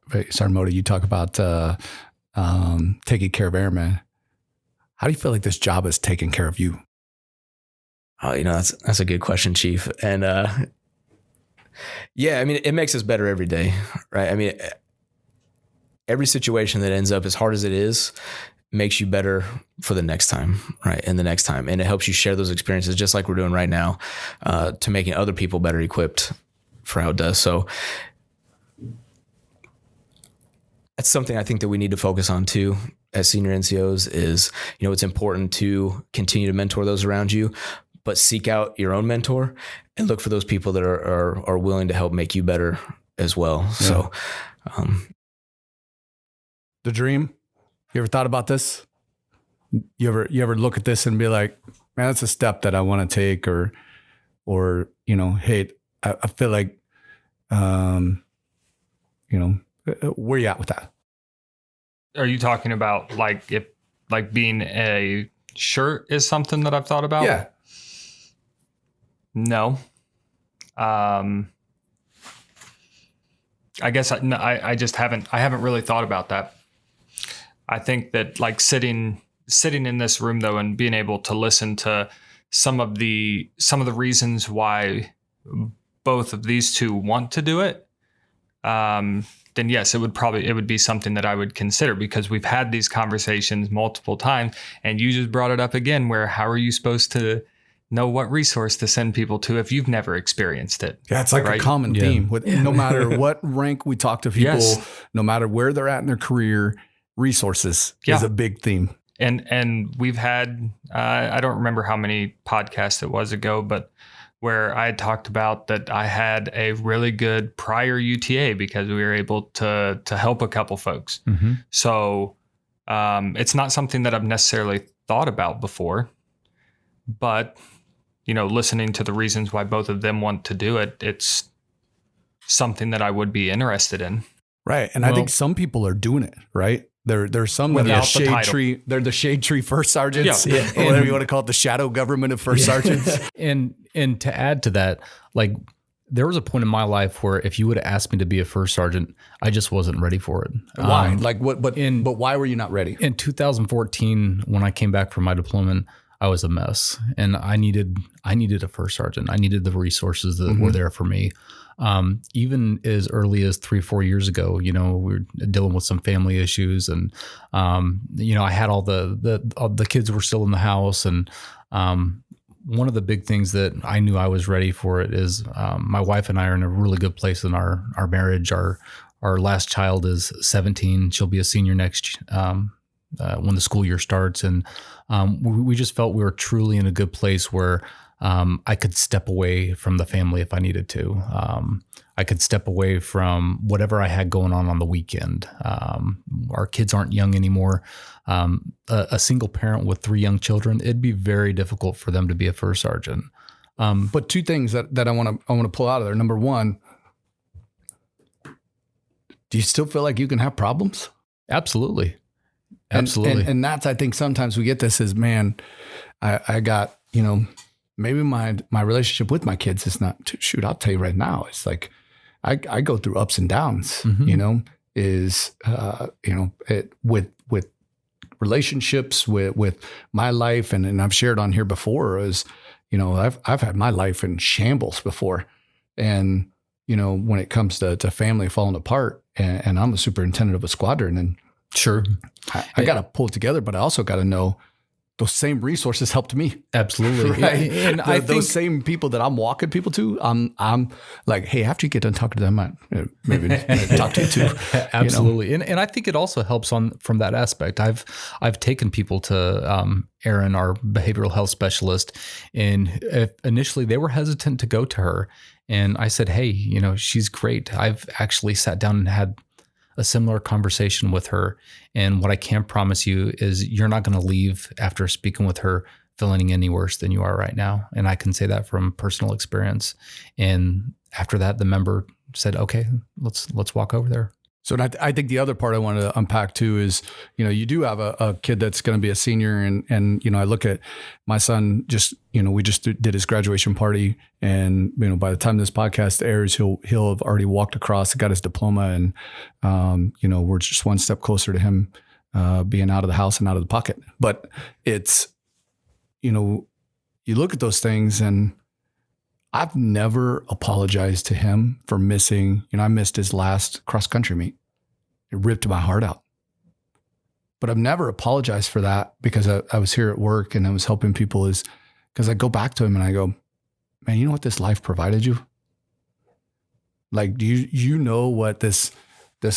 Mota, you talk about taking care of airmen. How do you feel like this job is taking care of you? Oh, you know, that's a good question, Chief. And I mean, it makes us better every day, right? I mean, every situation that ends up, as hard as it is, makes you better for the next time, right? And the next time. And it helps you share those experiences, just like we're doing right now, to making other people better equipped for how it does. So that's something I think that we need to focus on too as senior NCOs is, you know, it's important to continue to mentor those around you, but seek out your own mentor and look for those people that are willing to help make you better as well. Yeah. So, the dream. You ever thought about this? You ever look at this and be like, man, that's a step that I want to take, or, you know, hey, I feel like, you know, where you at with that? Are you talking about like being a shirt is something that I've thought about? Yeah. No. I guess I just haven't really thought about that. I think that like sitting in this room though, and being able to listen to some of the reasons why both of these two want to do it, then yes, it would be something that I would consider, because we've had these conversations multiple times, and you just brought it up again, where how are you supposed to know what resource to send people to if you've never experienced it? Yeah, it's like a common theme with no matter what rank we talk to people, no matter where they're at in their career, resources is a big theme. And we've had, I don't remember how many podcasts it was ago, but where I had talked about that I had a really good prior UTA because we were able to help a couple folks. Mm-hmm. So it's not something that I've necessarily thought about before, but, you know, listening to the reasons why both of them want to do it, it's something that I would be interested in. Right. And I think some people are doing it, right? There's some that are shade tree. They're the shade tree first sergeants, or whatever you want to call it, the shadow government of first sergeants. And to add to that, like there was a point in my life where if you would have asked me to be a first sergeant, I just wasn't ready for it. Why? Like what? But why were you not ready? In 2014, when I came back from my deployment, I was a mess, and I needed a first sergeant. I needed the resources that were there for me. Even as early as 3-4 years ago, we were dealing with some family issues, and I had all the kids were still in the house, and one of the big things that I knew I was ready for it is my wife and I are in a really good place in our marriage. Our last child is 17; she'll be a senior next when the school year starts, and we just felt we were truly in a good place where I could step away from the family if I needed to. I could step away from whatever I had going on the weekend. Our kids aren't young anymore. A single parent with 3 young children, it'd be very difficult for them to be a first sergeant. But 2 things that I want to pull out of there. Number 1, do you still feel like you can have problems? Absolutely. And that's, I think sometimes we get this as, man, I got, maybe my relationship with my kids is not, shoot, I'll tell you right now, it's like, I go through ups and downs, with relationships, with my life. And I've shared on here before is, I've had my life in shambles before. And, when it comes to family falling apart, and I'm a superintendent of a squadron, and sure, I got to pull it together, but I also got to know those same resources helped me. Absolutely. Right. And I think those same people that I'm walking people to, I'm like, hey, after you get done talking to them, I maybe talk to you too. Absolutely. And I think it also helps from that aspect. I've taken people to Erin, our behavioral health specialist, and initially they were hesitant to go to her. And I said, hey, she's great. I've actually sat down and had a similar conversation with her. And what I can promise you is you're not going to leave after speaking with her feeling any worse than you are right now. And I can say that from personal experience. And after that, the member said, okay, let's walk over there. So I think the other part I wanted to unpack too is, you do have a kid that's going to be a senior, and I look at my son, we just did his graduation party, and by the time this podcast airs, he'll have already walked across, got his diploma, and we're just one step closer to him being out of the house and out of the pocket. But it's, you look at those things, and I've never apologized to him for missing, I missed his last cross country meet. It ripped my heart out. But I've never apologized for that, because I was here at work and I was helping people, is because I go back to him and I go, man, you know what this life provided you? Like, do you know what this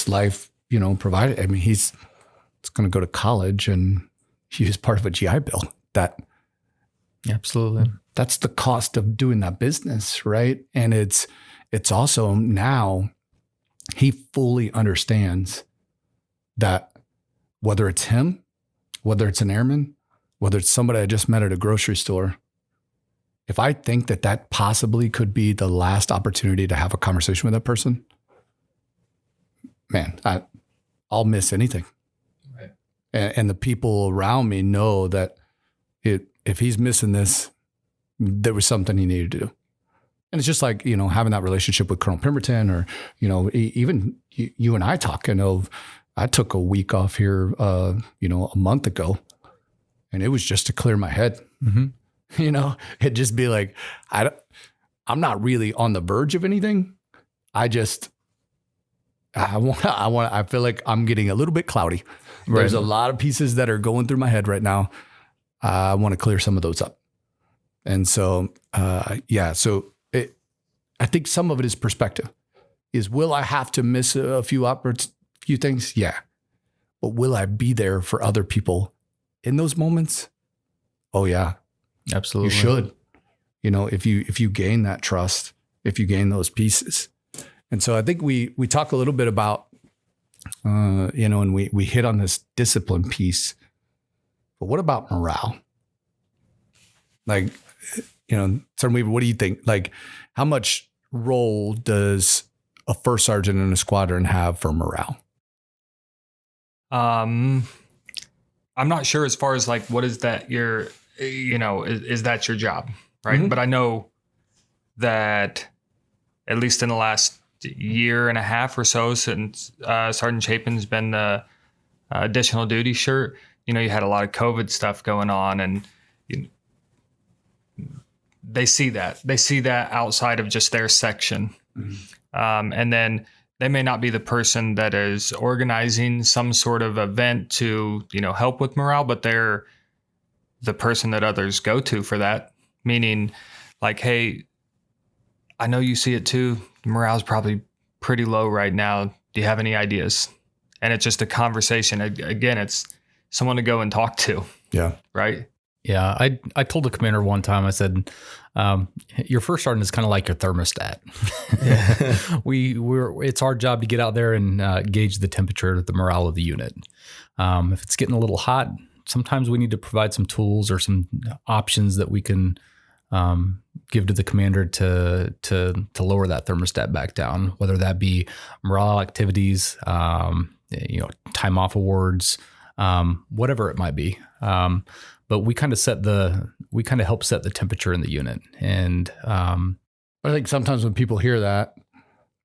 life, provided? I mean, it's going to go to college and he was part of a GI Bill. Absolutely. That's the cost of doing that business, right? And it's also now he fully understands that whether it's him, whether it's an airman, whether it's somebody I just met at a grocery store, if I think that possibly could be the last opportunity to have a conversation with that person, man, I'll miss anything. Right. And the people around me know that if he's missing this, there was something he needed to do. And it's just like, having that relationship with Colonel Pemberton, or, even you and I talk. I took a week off here, a month ago, and it was just to clear my head. Mm-hmm. It'd just be like, I'm not really on the verge of anything. I feel like I'm getting a little bit cloudy. Right. There's a lot of pieces that are going through my head right now. I want to clear some of those up. And so, I think some of it is perspective. Will I have to miss a few things? Yeah. But will I be there for other people in those moments? Oh yeah. Absolutely. You should, if you gain that trust, if you gain those pieces. And so I think we talk a little bit about, and we hit on this discipline piece, but what about morale? Like, Sergeant Weaver, what do you think? Like, how much role does a first sergeant in a squadron have for morale? I'm not sure as far as like, what is that is that your job? Right. Mm-hmm. But I know that at least in the last year and a half or so, since Sergeant Chapin's been the additional duty shirt, you had a lot of COVID stuff going on, and they see that outside of just their section. And then they may not be the person that is organizing some sort of event to, help with morale, but they're the person that others go to for that. Meaning like, hey, I know you see it too. Morale's probably pretty low right now. Do you have any ideas? And it's just a conversation. Again, it's someone to go and talk to. Yeah. Right. Yeah. I told the commander one time, I said, your first sergeant is kind of like your thermostat. It's our job to get out there and gauge the temperature, the morale of the unit. If it's getting a little hot, sometimes we need to provide some tools or some options that we can give to the commander to lower that thermostat back down, whether that be morale activities, time off awards, whatever it might be. But we kind of help set the temperature in the unit. And I think sometimes when people hear that,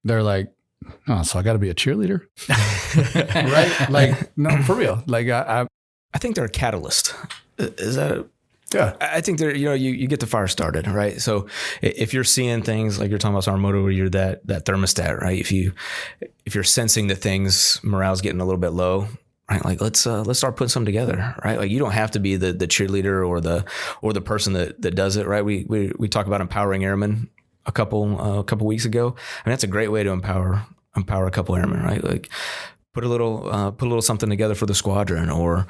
they're like, oh, so I got to be a cheerleader? Right? Like, no, for real. Like I think they're a catalyst. Is that yeah. I think they're, you get the fire started, right? So if you're seeing things like you're talking about Sergeant Mota, where you're that thermostat, right? If you're sensing that things, morale's getting a little bit low, right? Like let's start putting something together, right? Like you don't have to be the cheerleader or the person that does it, right? We talk about empowering airmen a couple weeks ago. I mean, that's a great way to empower a couple airmen, right? Like put a little something together for the squadron, or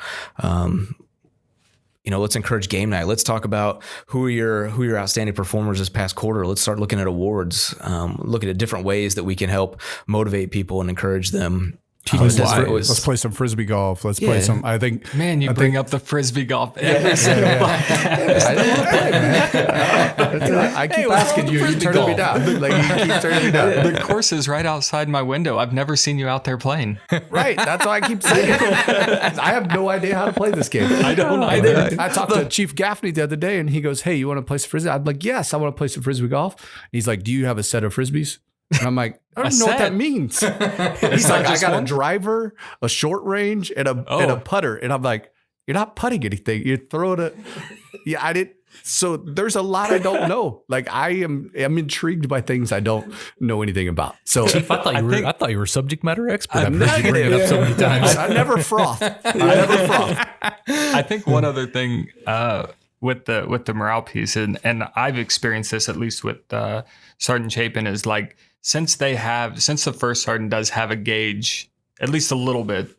let's encourage game night. Let's talk about who are your outstanding performers this past quarter. Let's start looking at awards, looking at different ways that we can help motivate people and encourage them. Let's play some frisbee golf. Let's play some. I think, man, you bring up the frisbee golf every single podcast. I don't want to play, man. I keep asking you. You turn me down. Like you keep turning me down. The course is right outside my window. I've never seen you out there playing. Right. That's why I keep saying. I have no idea how to play this game. I don't either. I talked to Chief Gaffney the other day, and he goes, "Hey, you want to play some frisbee?" I'm like, "Yes, I want to play some frisbee golf." And he's like, "Do you have a set of frisbees?" And I'm like, I don't know what that means. He's like, I got a driver, a short range, and a putter. And I'm like, you're not putting anything. You throw it. I didn't. So there's a lot I don't know. Like I'm intrigued by things I don't know anything about. So Chief, I thought you were a subject matter expert. I've heard you bring it up so many times. I never froth. I think one other thing with the morale piece, and I've experienced this at least with Sergeant Chapin, is like, since the first sergeant does have a gauge, at least a little bit,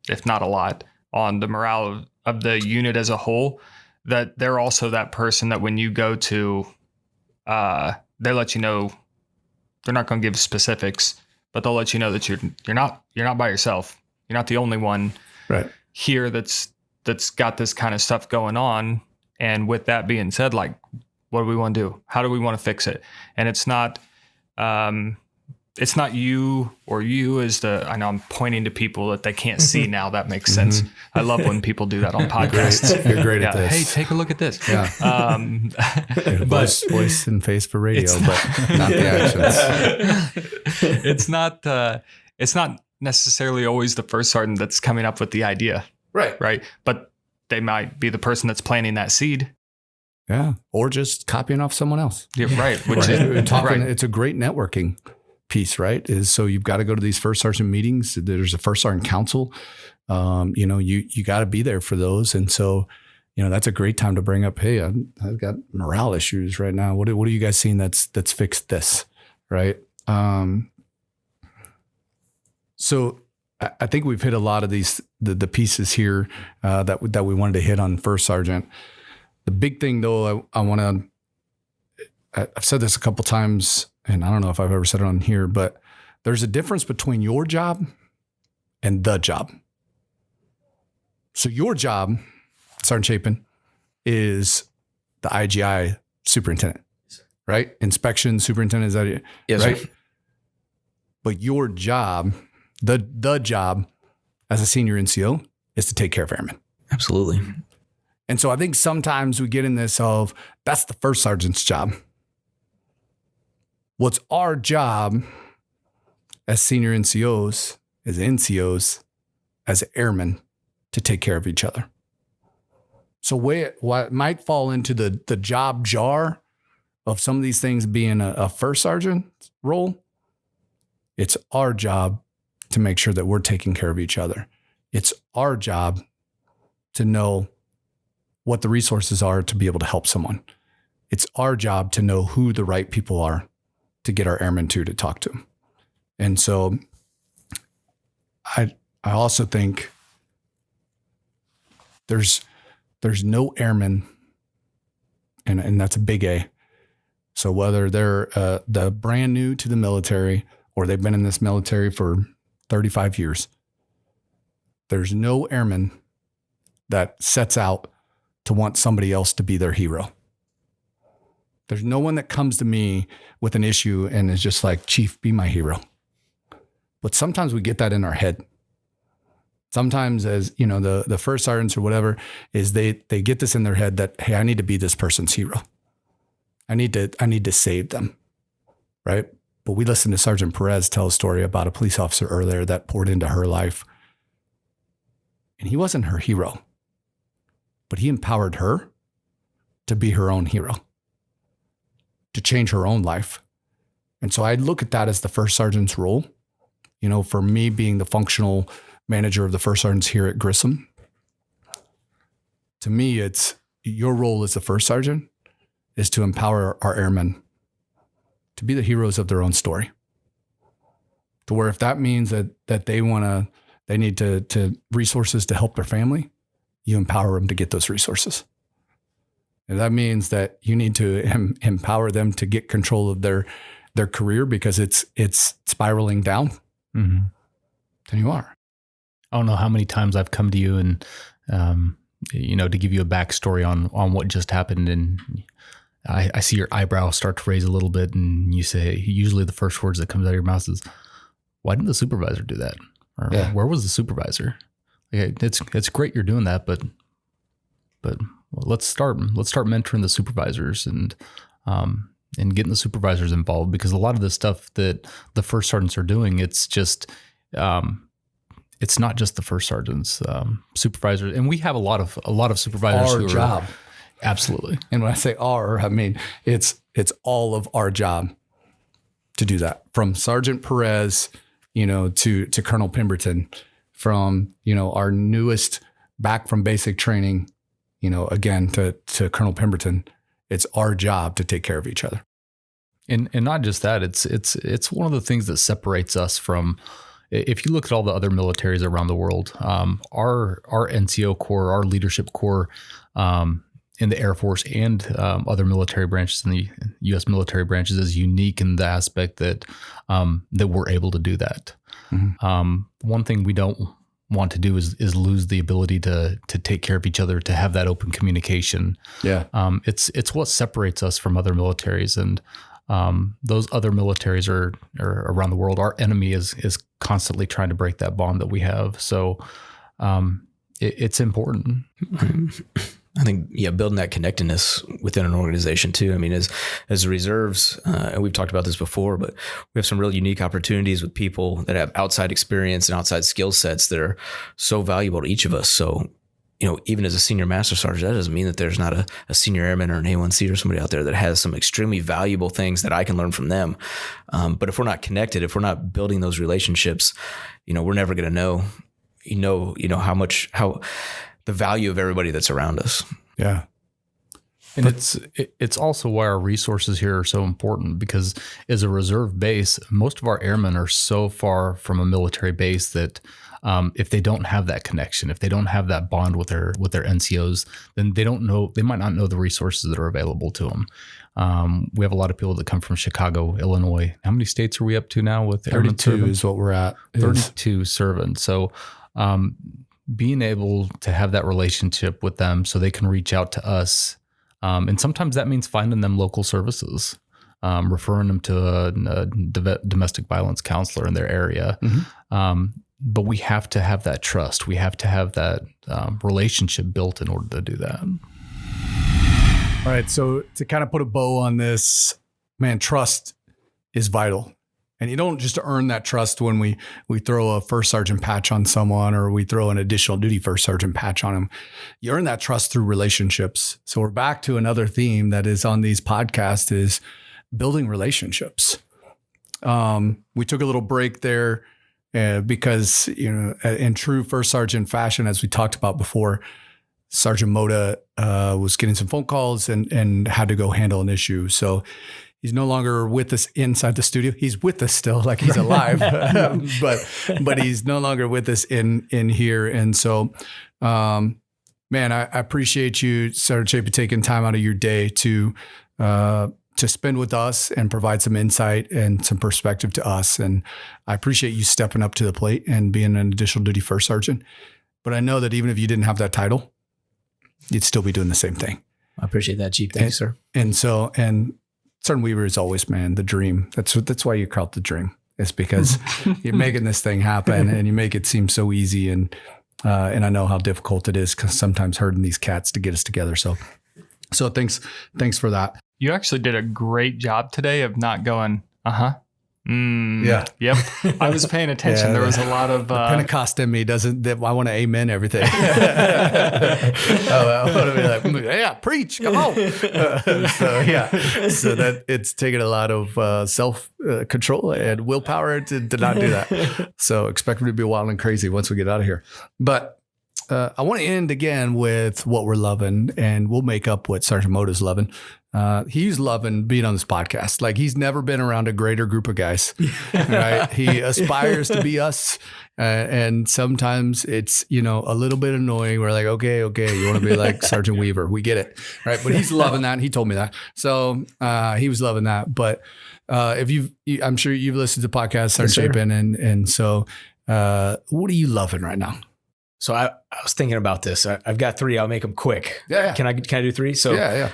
if not a lot, on the morale of the unit as a whole, that they're also that person that when you go to, they let you know. They're not going to give specifics, but they'll let you know that you're not by yourself. You're not the only one here that's got this kind of stuff going on. And with that being said, like, what do we want to do? How do we want to fix it? And it's not you or you as I know I'm pointing to people that they can't see now. That makes sense. I love when people do that on podcasts. You're great at this. Hey, take a look at this. Yeah. Voice and face for radio, but not the actions. It's not necessarily always the first sergeant that's coming up with the idea. Right. But they might be the person that's planting that seed. Yeah. Or just copying off someone else. Yeah, right. Which is it's a great networking piece, right? Is so you've got to go to these first sergeant meetings. There's a first sergeant council. You got to be there for those. And so, that's a great time to bring up, hey, I've got morale issues right now. What are you guys seeing that's fixed this? Right. So I think we've hit a lot of these, the pieces here that we wanted to hit on first sergeant. The big thing though, I've said this a couple times, and I don't know if I've ever said it on here, but there's a difference between your job and the job. So your job, Sergeant Chapin, is the IGI superintendent, right? Inspection superintendent, is that it? Yes, right? sir. But your job, the job as a senior NCO is to take care of airmen. Absolutely. And so I think sometimes we get in this of that's the first sergeant's job. What's our job as senior NCOs, as NCOs, as airmen to take care of each other. So what might fall into the job jar of some of these things being a first sergeant role, it's our job to make sure that we're taking care of each other. It's our job to know what the resources are to be able to help someone. It's our job to know who the right people are to get our airmen to talk to them. And so I also think there's no airman, and that's a big A. So whether they're the brand new to the military or they've been in this military for 35 years, there's no airman that sets out to want somebody else to be their hero. There's no one that comes to me with an issue and is just like, Chief, be my hero. But sometimes we get that in our head. Sometimes, as you know, the first sergeants or whatever, is they get this in their head that, hey, I need to be this person's hero. I need to save them, right? But we listened to Sergeant Perez tell a story about a police officer earlier that poured into her life. And he wasn't her hero, but he empowered her to be her own hero, to change her own life. And so I look at that as the first sergeant's role. You know, for me being the functional manager of the first sergeants here at Grissom, to me, it's your role as the first sergeant is to empower our airmen to be the heroes of their own story. To where if that means that they need to resources to help their family, you empower them to get those resources. And that means that you need to empower them to get control of their career because it's spiraling down. Mm-hmm. Then you are. I don't know how many times I've come to you and, to give you a backstory on what just happened. And I see your eyebrows start to raise a little bit and you say, usually the first words that comes out of your mouth is, why didn't the supervisor do that? Or where was the supervisor? Okay, it's great you're doing that, but let's start mentoring the supervisors and getting the supervisors involved, because a lot of the stuff that the first sergeants are doing, it's just, it's not just the first sergeants, supervisors. And we have a lot of supervisors. Our job. Absolutely. And when I say our, I mean, it's all of our job to do that, from Sergeant Perez, to Colonel Pemberton, from, our newest back from basic training, again, to Colonel Pemberton. It's our job to take care of each other. And not just that, it's one of the things that separates us from, if you look at all the other militaries around the world, our NCO Corps, our leadership corps, in the Air Force and other military branches in the U.S. military branches is unique in the aspect that we're able to do that. Mm-hmm. One thing we don't want to do is lose the ability to take care of each other, to have that open communication. Yeah. It's what separates us from other militaries, and those other militaries are around the world. Our enemy is constantly trying to break that bond that we have. So it's important. I think, building that connectedness within an organization too. I mean, as reserves, and we've talked about this before, but we have some real unique opportunities with people that have outside experience and outside skill sets that are so valuable to each of us. So, even as a senior master sergeant, that doesn't mean that there's not a senior airman or an A1C or somebody out there that has some extremely valuable things that I can learn from them. But if we're not connected, if we're not building those relationships, we're never going to know, how the value of everybody that's around us. Yeah. And it's also why our resources here are so important, because as a reserve base, most of our airmen are so far from a military base that if they don't have that connection, if they don't have that bond with their NCOs, then they might not know the resources that are available to them. We have a lot of people that come from Chicago, Illinois. How many states are we up to now with 32 is what we're at. 32 serving. So being able to have that relationship with them so they can reach out to us. And sometimes that means finding them local services, referring them to a domestic violence counselor in their area. Mm-hmm. But we have to have that trust. We have to have that relationship built in order to do that. All right. So to kind of put a bow on this, man, trust is vital. And you don't just earn that trust when we throw a first sergeant patch on someone or we throw an additional duty first sergeant patch on them. You earn that trust through relationships. So we're back to another theme that is on these podcasts is building relationships. We took a little break there because, in true first sergeant fashion, as we talked about before, Sergeant Mota was getting some phone calls and had to go handle an issue. So he's no longer with us inside the studio. He's with us still, like he's alive, but he's no longer with us in here. And so, man, I appreciate you, Sergeant Chapin, taking time out of your day to spend with us and provide some insight and some perspective to us. And I appreciate you stepping up to the plate and being an additional duty first sergeant. But I know that even if you didn't have that title, you'd still be doing the same thing. I appreciate that, Chief. Thank you, sir. And Sergeant Weaver is always, man, the dream. That's why you call it the dream. It's because you're making this thing happen and you make it seem so easy. And I know how difficult it is because sometimes herding these cats to get us together. So thanks for that. You actually did a great job today of not going, Yeah. Yep. I was paying attention. Yeah, there was a lot of Pentecost in me I want to amen everything. I want to be like, yeah, preach, come on. So that it's taken a lot of self control and willpower to not do that. So expect me to be wild and crazy once we get out of here. But I want to end again with what we're loving, and we'll make up what Sergeant Mota's loving. He's loving being on this podcast. Like he's never been around a greater group of guys, right? He aspires to be us. And sometimes it's, a little bit annoying. We're like, okay. You want to be like Sergeant Weaver. We get it. Right. But he's loving that. And he told me that. So, he was loving that. But, I'm sure you've listened to podcasts, Sergeant Chapin. And so, what are you loving right now? So I was thinking about this. I've got 3. I'll make them quick. Yeah. Can I do 3? So yeah.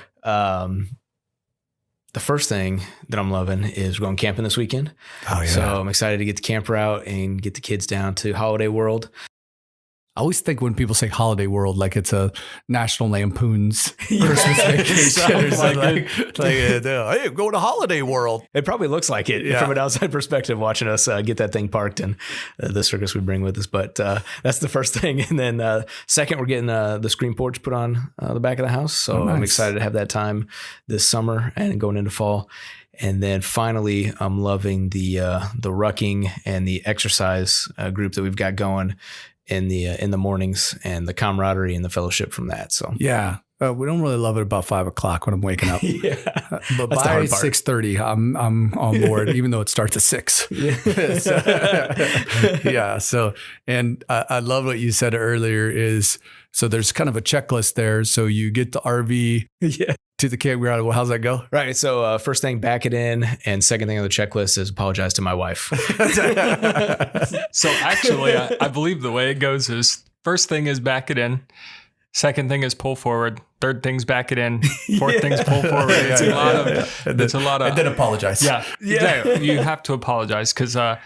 The first thing that I'm loving is going camping this weekend. Oh yeah. So I'm excited to get the camper out and get the kids down to Holiday World. I always think when people say Holiday World, like it's a National Lampoon's Christmas vacation or something. Hey, go to Holiday World. It probably looks like it from an outside perspective, watching us get that thing parked and the circus we bring with us. But that's the first thing. And then second, we're getting the screen porch put on the back of the house. So nice. I'm excited to have that time this summer and going into fall. And then finally, I'm loving the rucking and the exercise group that we've got going in the mornings, and the camaraderie and the fellowship from that. So yeah, we don't really love it about 5 o'clock when I'm waking up. But That's by 6:30, I'm on board, even though it starts at 6. So and I love what you said earlier is, so there's kind of a checklist there. So you get the RV to the campground. Well, how's that go? Right. So first thing, back it in. And second thing on the checklist is apologize to my wife. So actually, I believe the way it goes is first thing is back it in. Second thing is pull forward. Third thing's back it in. Fourth thing's pull forward. It's a lot of. And then apologize. Yeah. You have to apologize because I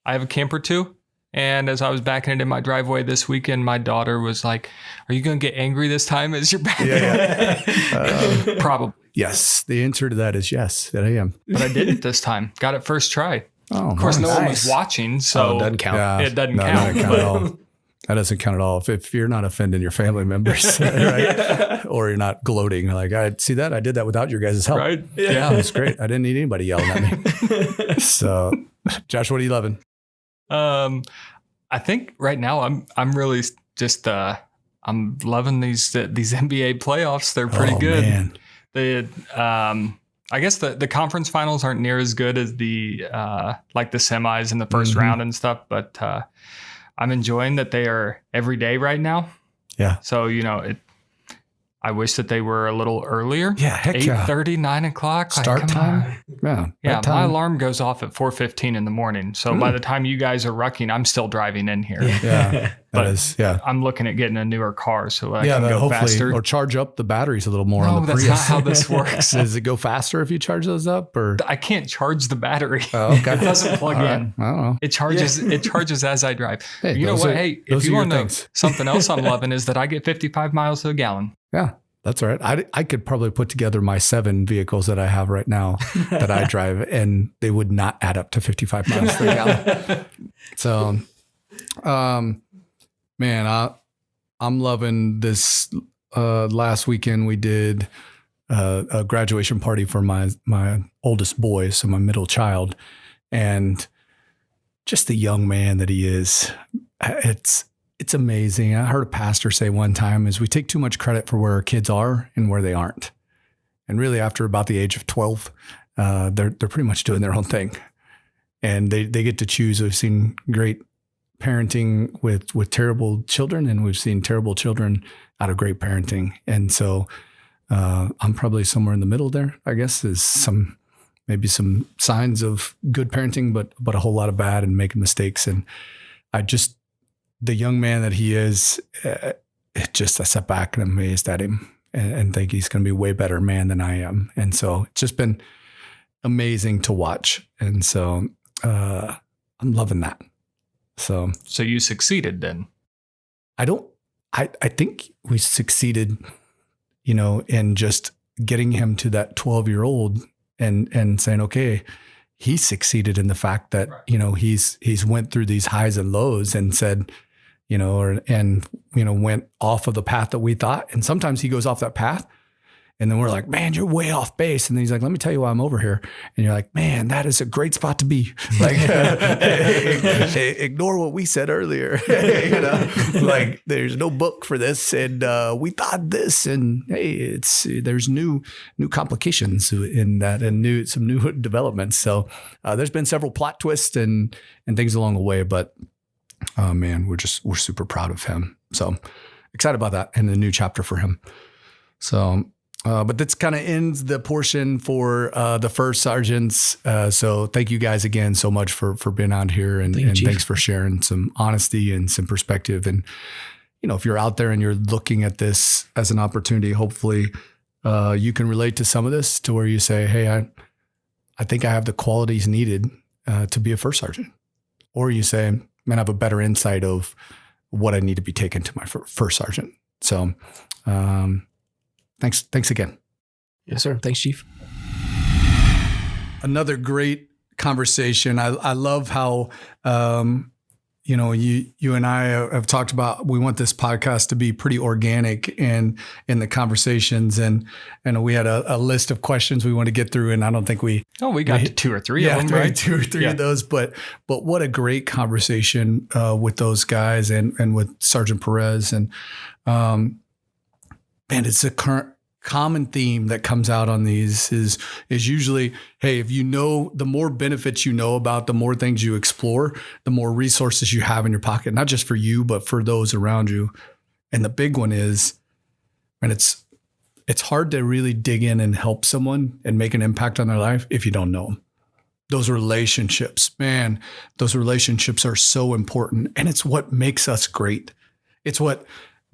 have a camper too. And as I was backing it in my driveway this weekend, my daughter was like, "Are you going to get angry this time as you're backing?" Probably. Yes. The answer to that is yes, that I am. But I didn't this time. Got it first try. Oh, of course, nice. no one was watching, so it doesn't count. Yeah, it doesn't count. That doesn't count at all. That doesn't count at all. If you're not offending your family members, right? Or you're not gloating, like, I see that I did that without your guys' help. Right? Yeah, it's great. I didn't need anybody yelling at me. So, Josh, what are you loving? I think right now I'm really just I'm loving these NBA playoffs. They're pretty good. Man. I guess the conference finals aren't near as good as the like the semis in the first round and stuff, but I'm enjoying that they are every day right now. Yeah. So I wish that they were a little earlier. Yeah, heck yeah. 8:30, 9 o'clock. Start time. Yeah, my alarm goes off at 4:15 in the morning. So by the time you guys are rucking, I'm still driving in here. Yeah, I'm looking at getting a newer car so I can go hopefully, faster. or charge up the batteries a little more on the that's Prius. not how this works. Does it go faster if you charge those up, or I can't charge the battery. Oh, okay. It doesn't plug in. Right. I don't know. It charges as I drive. Hey, you know what? if If you want to know things. something else I'm loving is that I get 55 miles to a gallon. Yeah. That's all right. I could probably put together my 7 vehicles that I have right now that I drive, and they would not add up to 55 miles per gallon. So, man, I'm loving this. Last weekend we did a graduation party for my oldest boy, so my middle child, and just the young man that he is. It's amazing. I heard a pastor say one time is we take too much credit for where our kids are and where they aren't. And really after about the age of 12, they're pretty much doing their own thing. And they get to choose. We've seen great parenting with terrible children, and we've seen terrible children out of great parenting. And so I'm probably somewhere in the middle there, I guess, is maybe some signs of good parenting, but a whole lot of bad and making mistakes. And the young man that he is, I sat back and amazed at him and think he's going to be a way better man than I am. And so it's just been amazing to watch. And so I'm loving that. So you succeeded then? I think we succeeded, in just getting him to that 12-year-old and saying, okay, he succeeded in the fact that, he's went through these highs and lows and said, went off of the path that we thought. And sometimes he goes off that path and then we're like, man, you're way off base. And then he's like, let me tell you why I'm over here. And you're like, man, that is a great spot to be. Like, ignore what we said earlier. Like there's no book for this. And we thought this, and hey, there's new complications in that, and some new developments. So there's been several plot twists and things along the way, but man, we're super proud of him. So excited about that and the new chapter for him. So, but this kind of ends the portion for the first sergeants. So thank you guys again so much for being out here, and thanks for sharing some honesty and some perspective. And, if you're out there and you're looking at this as an opportunity, hopefully you can relate to some of this to where you say, hey, I think I have the qualities needed to be a first sergeant. Or you say, man, I have a better insight of what I need to be taken to my first sergeant. So, Thanks again. Yes, sir. Thanks, Chief. Another great conversation. I love how, you and I have talked about, we want this podcast to be pretty organic in the conversations. And we had a list of questions we want to get through. And I don't think we got to 2 or 3 of them, right? 2 or 3 of those. But what a great conversation with those guys and with Sergeant Perez. And, man, it's a common theme that comes out on these is usually, hey, if the more benefits about, the more things you explore, the more resources you have in your pocket, not just for you, but for those around you. And the big one is, and it's hard to really dig in and help someone and make an impact on their life if you don't know them. Those relationships, man, those relationships are so important. And it's what makes us great. It's what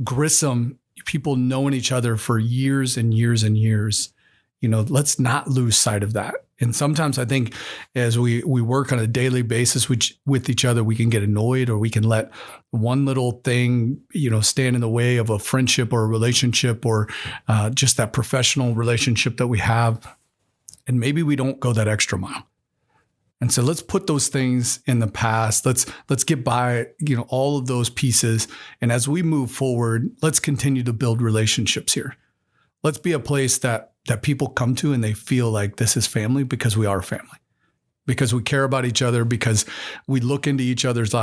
Grissom, people knowing each other for years and years and years, let's not lose sight of that. And sometimes I think as we work on a daily basis with each other, we can get annoyed, or we can let one little thing, stand in the way of a friendship or a relationship, or just that professional relationship that we have. And maybe we don't go that extra mile. And so let's put those things in the past. Let's get by, all of those pieces. And as we move forward, let's continue to build relationships here. Let's be a place that people come to and they feel like this is family, because we are family, because we care about each other, because we look into each other's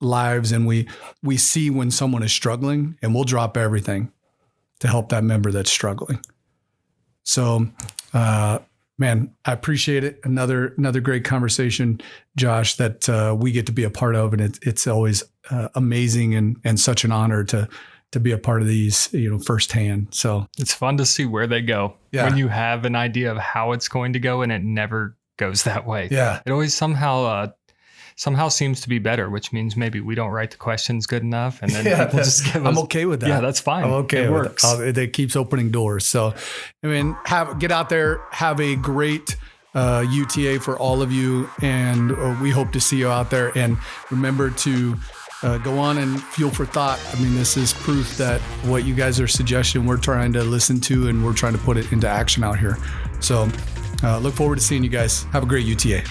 lives, and we see when someone is struggling, and we'll drop everything to help that member that's struggling. So, man, I appreciate it. Another great conversation, Josh, that we get to be a part of, and it's always amazing and such an honor to be a part of these, firsthand. So it's fun to see where they go when you have an idea of how it's going to go, and it never goes that way. Yeah, it always somehow seems to be better, which means maybe we don't write the questions good enough, and then people just give us. I'm okay with that. Yeah, that's fine. I'm okay. It works. It keeps opening doors. So, get out there, have a great UTA for all of you, and we hope to see you out there. And remember to go on and fuel for thought. I mean, this is proof that what you guys are suggesting, we're trying to listen to, and we're trying to put it into action out here. So look forward to seeing you guys. Have a great UTA.